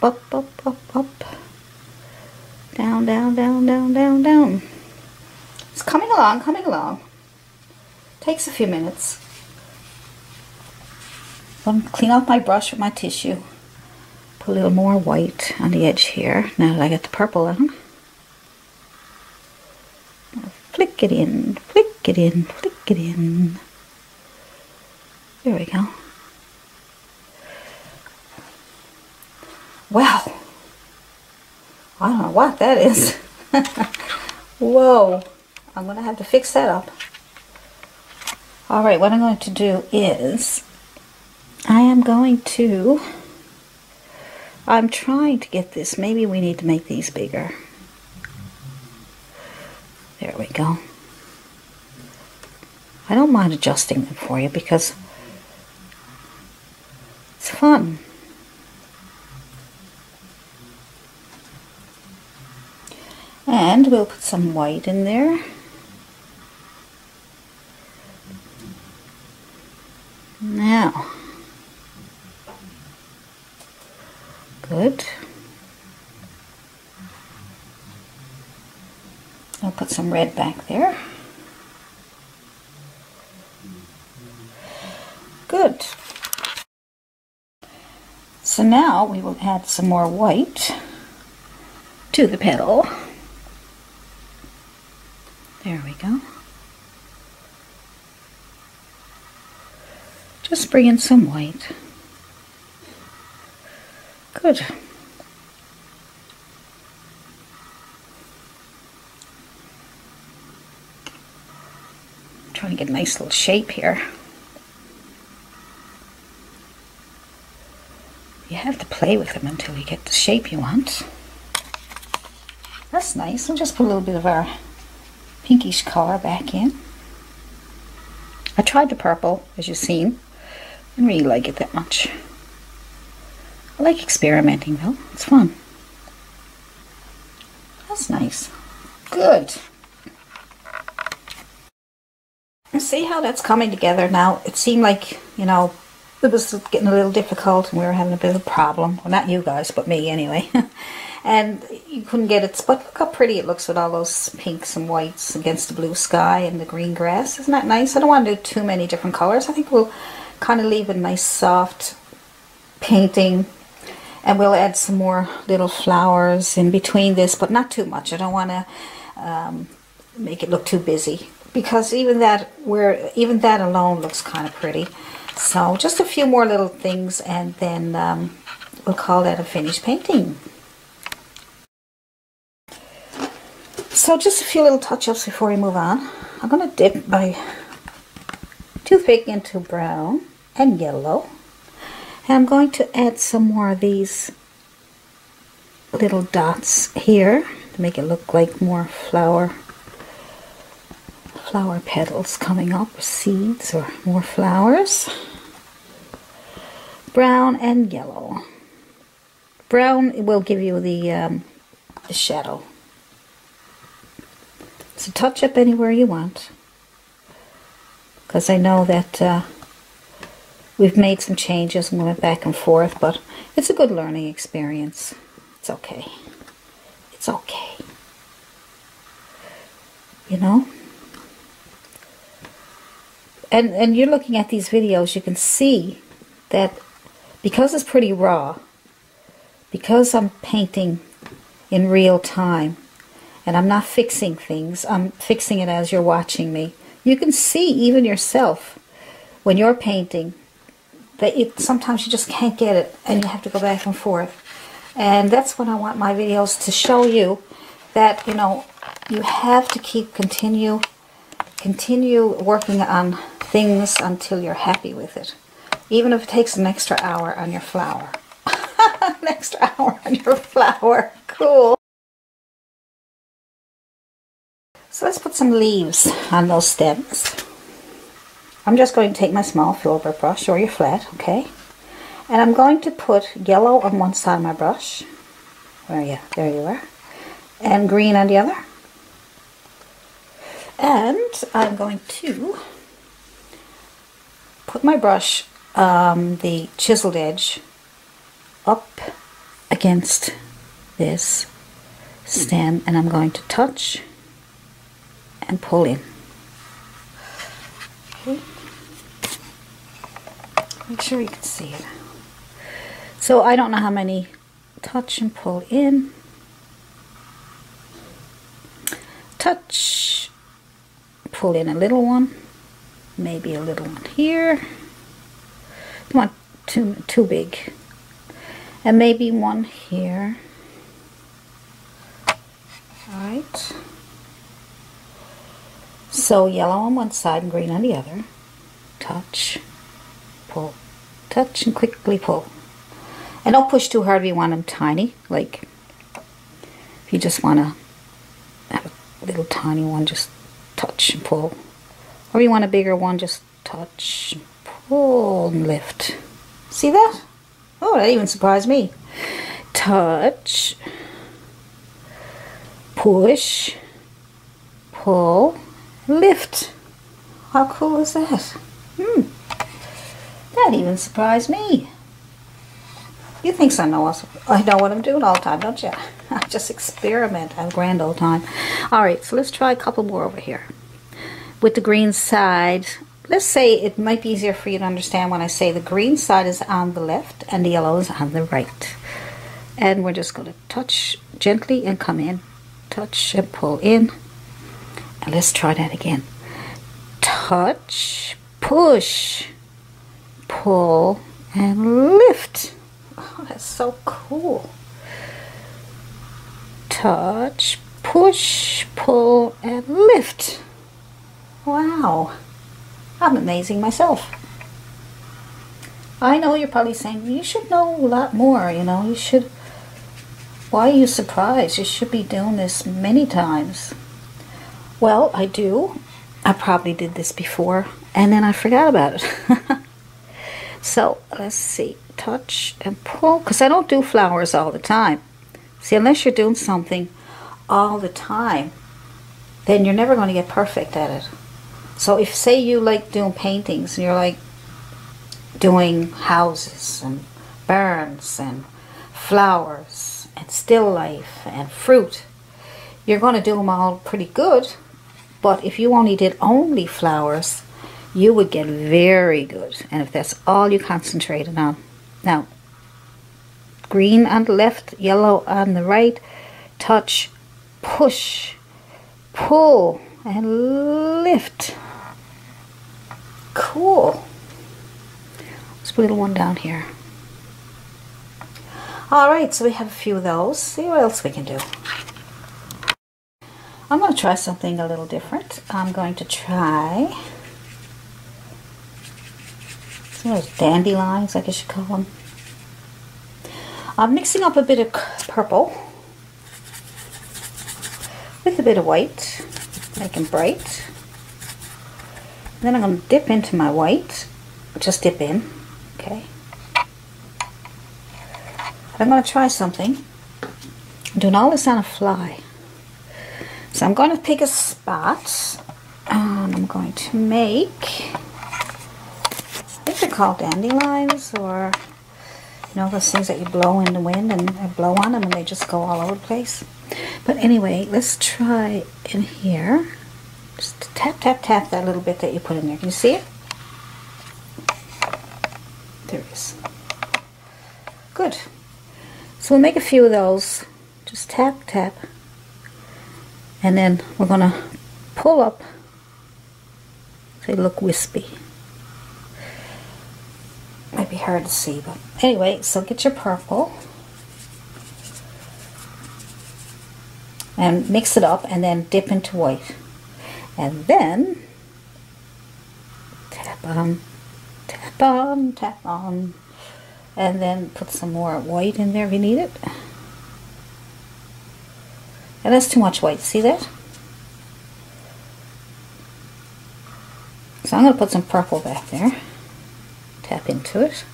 Up, up, up, up. Down, down, down, down, down, down. It's coming along, coming along. Takes a few minutes. I'm going to clean off my brush with my tissue. Put a little more white on the edge here, now that I get the purple on. Flick it in, flick it in, flick it in. There we go. Well, I don't know what that is. Whoa, I'm going to have to fix that up. Alright, what I'm going to do is, I'm trying to get this, maybe we need to make these bigger. There we go. I don't mind adjusting them for you because it's fun. And we'll put some white in there. Now, good. I'll put some red back there. Good. So now we will add some more white to the petal. There we go. Just bring in some white. Good. Trying to get a nice little shape here. You have to play with them until you get the shape you want. That's nice. We'll just put a little bit of our pinkish color back in. I tried the purple, as you've seen. I didn't really like it that much. I like experimenting though. It's fun. That's nice. Good. See how that's coming together now? It seemed like, you know, it was getting a little difficult and we were having a bit of a problem. Well, not you guys, but me anyway. And you couldn't get it. But look how pretty it looks with all those pinks and whites against the blue sky and the green grass. Isn't that nice? I don't want to do too many different colors. I think we'll kind of leave a nice soft painting. And we'll add some more little flowers in between this, but not too much. I don't want to make it look too busy, because even that alone looks kind of pretty. So just a few more little things, and then we'll call that a finished painting. So just a few little touch-ups before we move on. I'm going to dip my toothpick into brown and yellow. And I'm going to add some more of these little dots here to make it look like more flower petals coming up, or seeds, or more flowers. Brown and yellow. Brown will give you the shadow. So touch up anywhere you want, because I know that we've made some changes and we went back and forth, but it's a good learning experience. It's okay. It's okay. You know? And you're looking at these videos, you can see that because it's pretty raw, because I'm painting in real time, and I'm not fixing things, I'm fixing it as you're watching me. You can see even yourself when you're painting that sometimes you just can't get it and you have to go back and forth. And that's what I want my videos to show you, that, you know, you have to continue working on things until you're happy with it. Even if it takes an extra hour on your flower. An extra hour on your flower. Cool. So let's put some leaves on those stems. I'm just going to take my small Filbert brush, or your flat, okay? And I'm going to put yellow on one side of my brush. Where are you? There you are. And green on the other. And I'm going to put my brush, the chiseled edge, up against this stem, and I'm going to touch and pull in. Okay. Make sure you can see it. So I don't know how many. Touch and pull in. Touch. Pull in a little one. Maybe a little one here. Not too big. And maybe one here. Alright. So yellow on one side and green on the other. Touch. Pull. Touch and quickly pull. And don't push too hard if you want them tiny. Like, if you just want to have a little tiny one, just touch and pull. Or you want a bigger one, just touch, pull, and lift. See that? Oh, that even surprised me. Touch, push, pull, lift. How cool is that? That even surprised me. You think I know what I'm doing all the time, don't you? I just experiment. I have a grand old time. Alright, so let's try a couple more over here. With the green side, let's say it might be easier for you to understand when I say the green side is on the left and the yellow is on the right. And we're just going to touch gently and come in. Touch and pull in. And let's try that again. Touch, push, pull, and lift. Oh, that's so cool. Touch, push, pull, and lift. Wow. I'm amazing myself. I know you're probably saying, you should know a lot more, you know. You should... Why are you surprised? You should be doing this many times. Well, I do. I probably did this before, and then I forgot about it. So, let's see. Touch and pull, because I don't do flowers all the time. See, unless you're doing something all the time, then you're never going to get perfect at it. So if, say, you like doing paintings and you're like doing houses and barns and flowers and still life and fruit, you're going to do them all pretty good. But if you only did only flowers, you would get very good. And if that's all you concentrated on. Now, green on the left, yellow on the right, touch, push, pull, and lift. Cool. Let's put a little one down here. Alright, so we have a few of those. See what else we can do. I'm going to try something a little different. I'm going to try those dandelions, I guess you call them. I'm mixing up a bit of purple with a bit of white, making bright. Then I'm going to dip into my white, just dip in, okay. I'm going to try something. I'm doing all this on a fly. So I'm going to pick a spot, and I'm going to make, I think they're called dandelions, or, you know, those things that you blow in the wind and blow on them and they just go all over the place. But anyway, let's try in here. Just tap, tap, tap that little bit that you put in there. Can you see it? There it is. Good. So we'll make a few of those. Just tap, tap. And then we're going to pull up. They look wispy. Might be hard to see, but anyway, so get your purple and mix it up and then dip into white. And then tap on, tap on, tap on. And then put some more white in there if you need it. And that's too much white, see that? So I'm going to put some purple back there. Tap into it.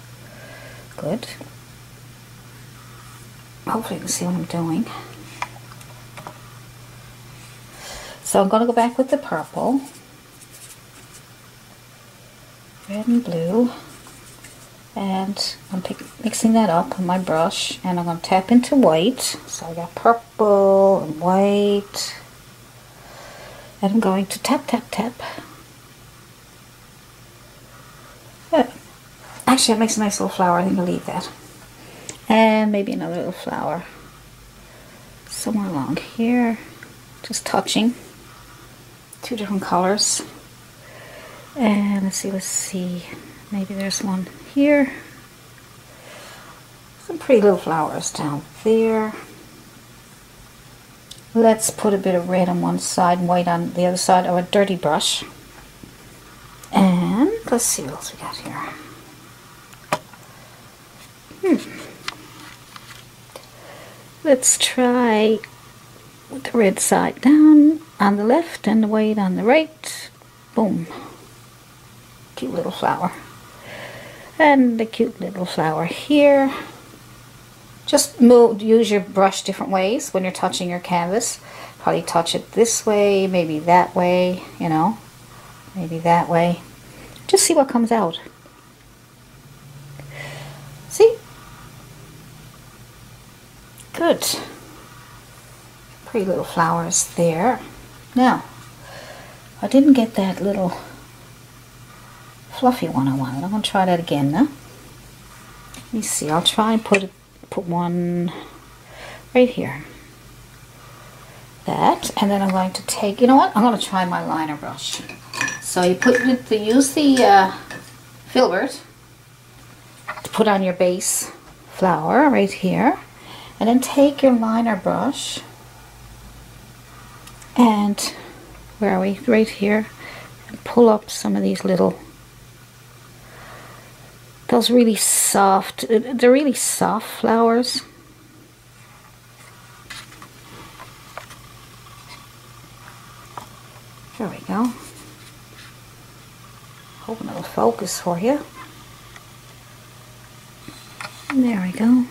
Good. Hopefully you can see what I'm doing. So I'm going to go back with the purple. Red and blue. And I'm mixing that up on my brush. And I'm going to tap into white. So I got purple and white. And I'm going to tap, tap, tap. Actually, it makes a nice little flower. I think I'll leave that. And maybe another little flower somewhere along here. Just touching. 2 different colors. And let's see. Maybe there's one here. Some pretty little flowers down there. Let's put a bit of red on one side and white on the other side of a dirty brush. And let's see what else we got here. Let's try with the red side down on the left and the white on the right. Boom. Cute little flower. And the cute little flower here. Just use your brush different ways when you're touching your canvas. Probably touch it this way, maybe that way, you know. Maybe that way. Just see what comes out. See? Good. Pretty little flowers there. Now, I didn't get that little fluffy one I wanted. I'm going to try that again now. Let me see. I'll try and put one right here. That. And then I'm going to take, you know what? I'm going to try my liner brush. So you use the Filbert to put on your base flower right here. And then take your liner brush and, where are we? Right here. And pull up some of these little, those really soft, they're really soft flowers. There we go. Hoping it'll focus for you. And there we go.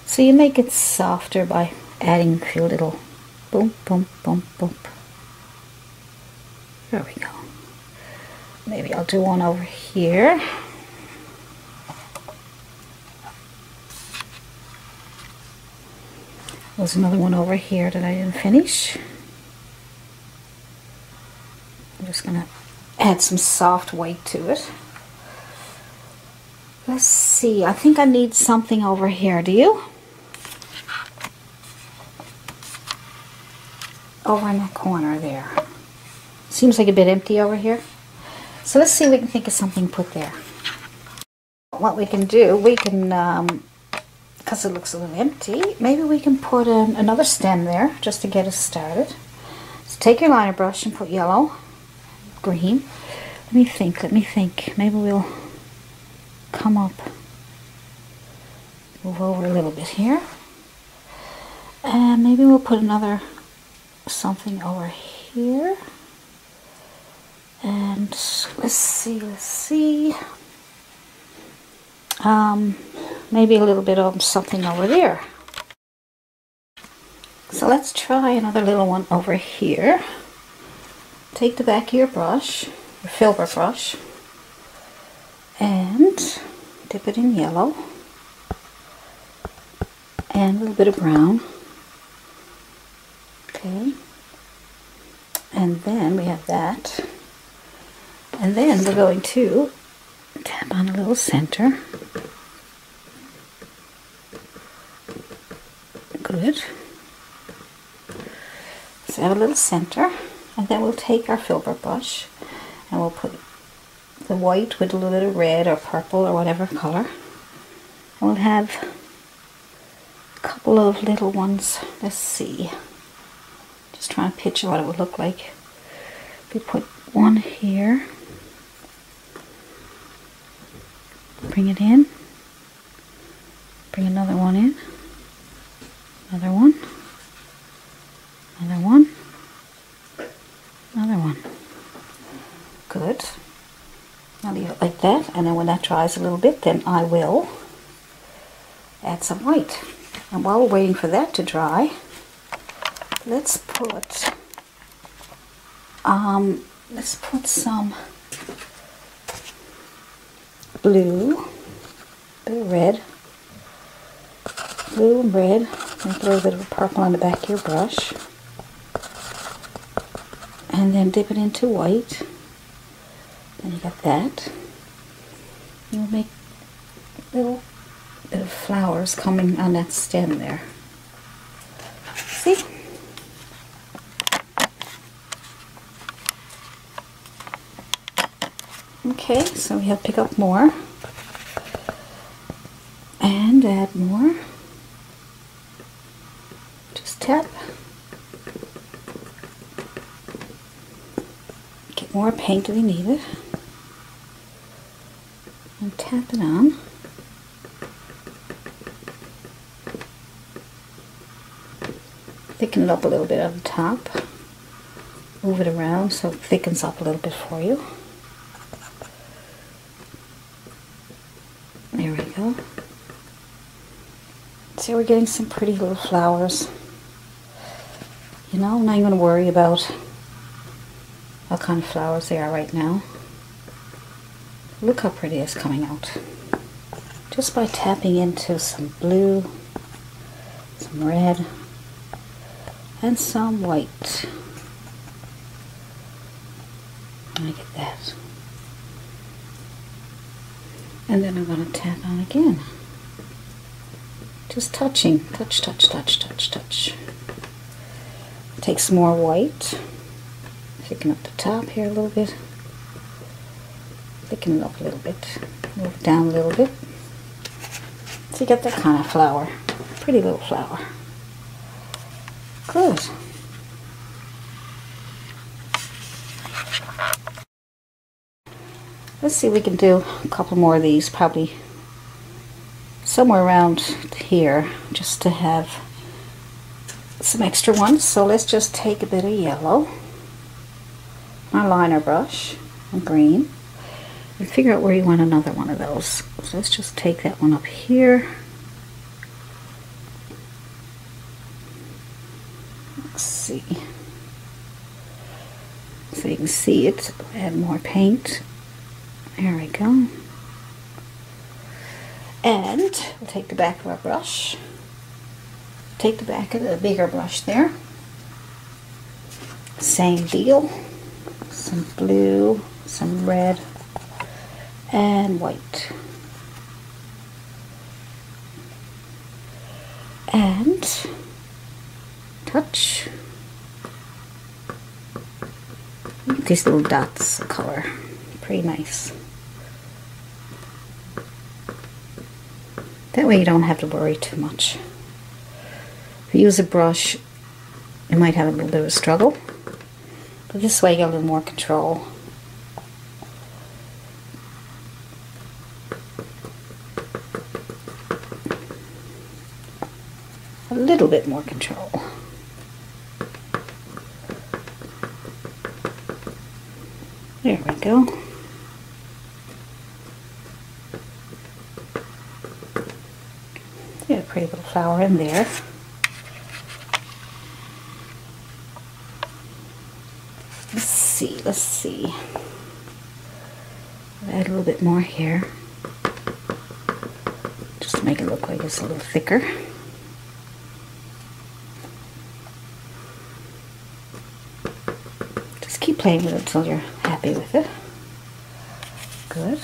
So you make it softer by adding a few little boom, boom, boom, boom. There we go. Maybe I'll do one over here. There's another one over here that I didn't finish. I'm just going to add some soft white to it. Let's see. I think I need something over here. Do you? Over in that corner there. Seems like a bit empty over here. So let's see if we can think of something to put there. What we can do, we can, because it looks a little empty, maybe we can put another stem there just to get us started. So take your liner brush and put yellow, green. Let me think. Maybe we'll come up, move over a little bit here. And maybe we'll put another something over here. And let's see. Maybe a little bit of something over there. So let's try another little one over here. Take the back of your brush, your Filbert brush, and dip it in yellow and a little bit of brown. Okay. And then we have that. And then we're going to tap on a little center. Good. So have a little center. And then we'll take our Filbert brush and we'll put the white with a little bit of red or purple or whatever color. And we'll have a couple of little ones. Let's see. Just trying to picture what it would look like. We put one here. Bring it in. Bring another one in. Another one. Another one. Another one. Good. I'll leave it like that, and then when that dries a little bit, then I will add some white. And while we're waiting for that to dry, let's put some blue, a bit of red, blue and red, make a little bit of purple on the back of your brush, and then dip it into white. And you got that. You'll make a little bit of flowers coming on that stem there. See? Okay, so we have to pick up more and add more. Just tap. Get more paint if you need it. And tap it on. Thicken it up a little bit on the top. Move it around so it thickens up a little bit for you. There we go. See, we're getting some pretty little flowers. You know, I'm not even going to worry about what kind of flowers they are right now. Look how pretty it's coming out. Just by tapping into some blue, some red, and some white. Look at that. And then I'm going to tap on again. Just touching. Touch, touch, touch, touch, touch. Take some more white. Thicken up the top here a little bit. Thicken it up a little bit. Move it down a little bit. So you get that kind of flower. Pretty little flower. Good. Let's see if we can do a couple more of these, probably somewhere around here, just to have some extra ones. So let's just take a bit of yellow, my liner brush, and green, and figure out where you want another one of those. So let's just take that one up here. Let's see. So you can see it. Add more paint. There we go. And we'll take the back of our brush. Take the back of the bigger brush there. Same deal. Some blue, some red, and white. And touch. Look at these little dots of color. Pretty nice. That way you don't have to worry too much. If you use a brush, you might have a little bit of a struggle. But this way you get a little more control. A little bit more control. There we go. Get a pretty little flower in there. Let's see. Add a little bit more here. Just to make it look like it's a little thicker. Just keep playing with it until you're happy with it. Good.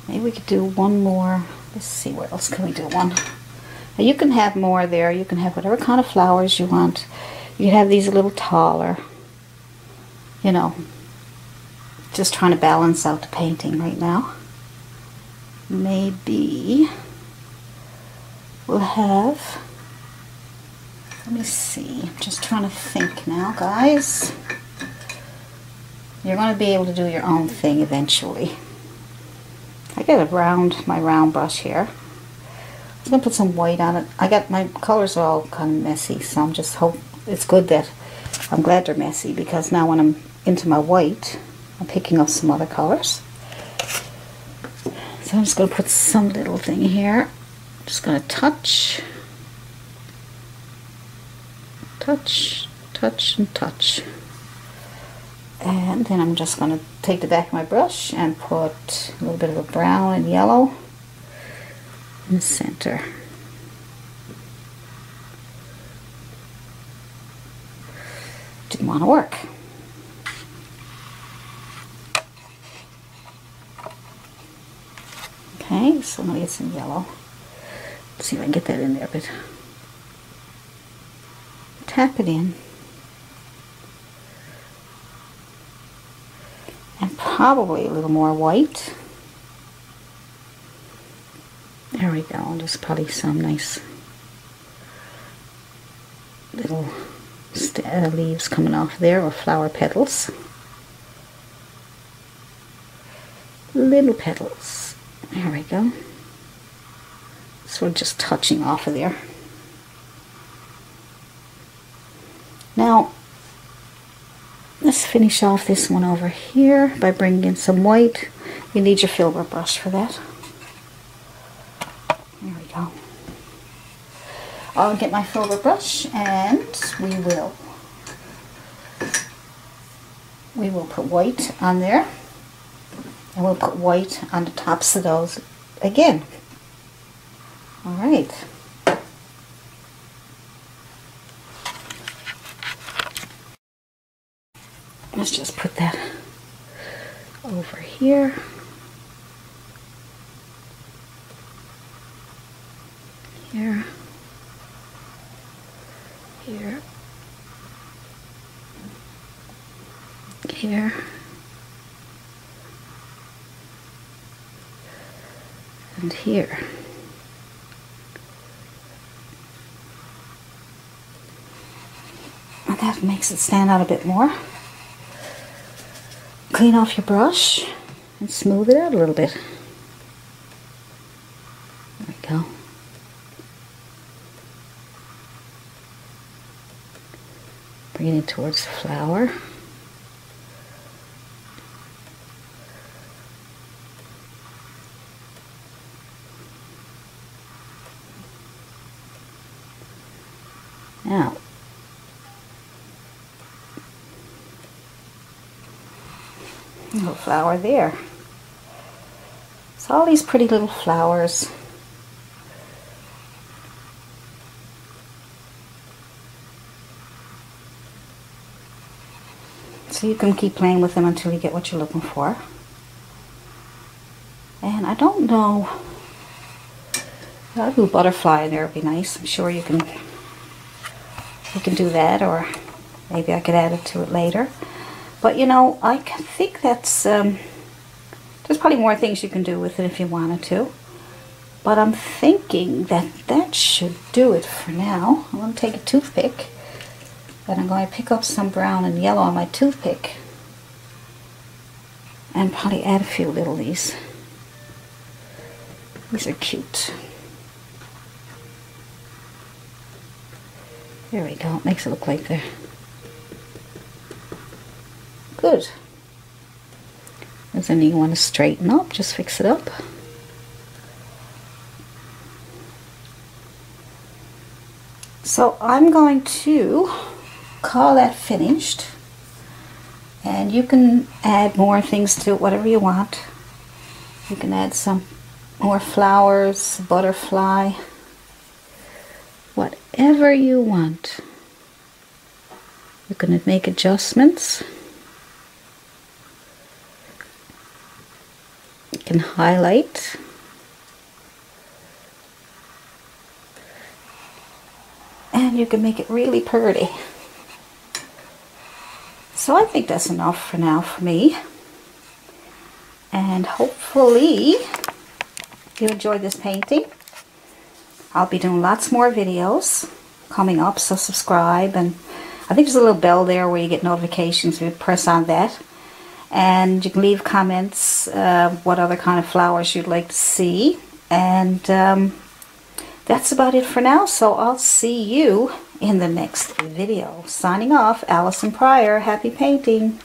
Maybe we could do one more. Let's see, what else can we do? One. Now you can have more there. You can have whatever kind of flowers you want. You can have these a little taller. You know, just trying to balance out the painting right now. Maybe we'll have, let me see, I'm just trying to think now, guys. You're going to be able to do your own thing eventually. I got my round brush here. I'm going to put some white on it. My colors are all kind of messy, so I'm just it's good that I'm glad they're messy, because now when I'm into my white, I'm picking up some other colors. So I'm just going to put some little thing here. Just going to touch, and touch. And then I'm just going to take the back of my brush and put a little bit of a brown and yellow in the center. Didn't want to work. Okay, so I'm going to get some yellow. Let's see if I can get that in there, but tap it in. And probably a little more white. There we go, and there's probably some nice little leaves coming off there, or flower petals. Little petals. There we go. So we're just touching off of there. Now, let's finish off this one over here by bringing in some white. You need your Filbert brush for that. There we go. I'll get my Filbert brush, and we will put white on there, and we'll put white on the tops of those again. All right. Let's just put that over here. Here. Here. Here. And here. And that makes it stand out a bit more. Clean off your brush and smooth it out a little bit. There we go. Bring it in towards the flower. Now, little flower there. So all these pretty little flowers. So you can keep playing with them until you get what you're looking for. And I don't know, I'll do a butterfly in there would be nice. I'm sure you can do that, or maybe I could add it to it later. But you know, I think that's, there's probably more things you can do with it if you wanted to. But I'm thinking that that should do it for now. I'm going to take a toothpick, and I'm going to pick up some brown and yellow on my toothpick, and probably add a few little of these. These are cute. There we go. It makes it look like they're good. If there's anything you want to straighten up, just fix it up. So I'm going to call that finished, and you can add more things to it, whatever you want. You can add some more flowers, butterfly, whatever you want. You're going to make adjustments. You can highlight. And you can make it really pretty. So I think that's enough for now for me. And hopefully you enjoyed this painting. I'll be doing lots more videos coming up, so subscribe. And I think there's a little bell there where you get notifications. You press on that. And you can leave comments what other kind of flowers you'd like to see. And that's about it for now. So I'll see you in the next video. Signing off, Allison Prior. Happy painting.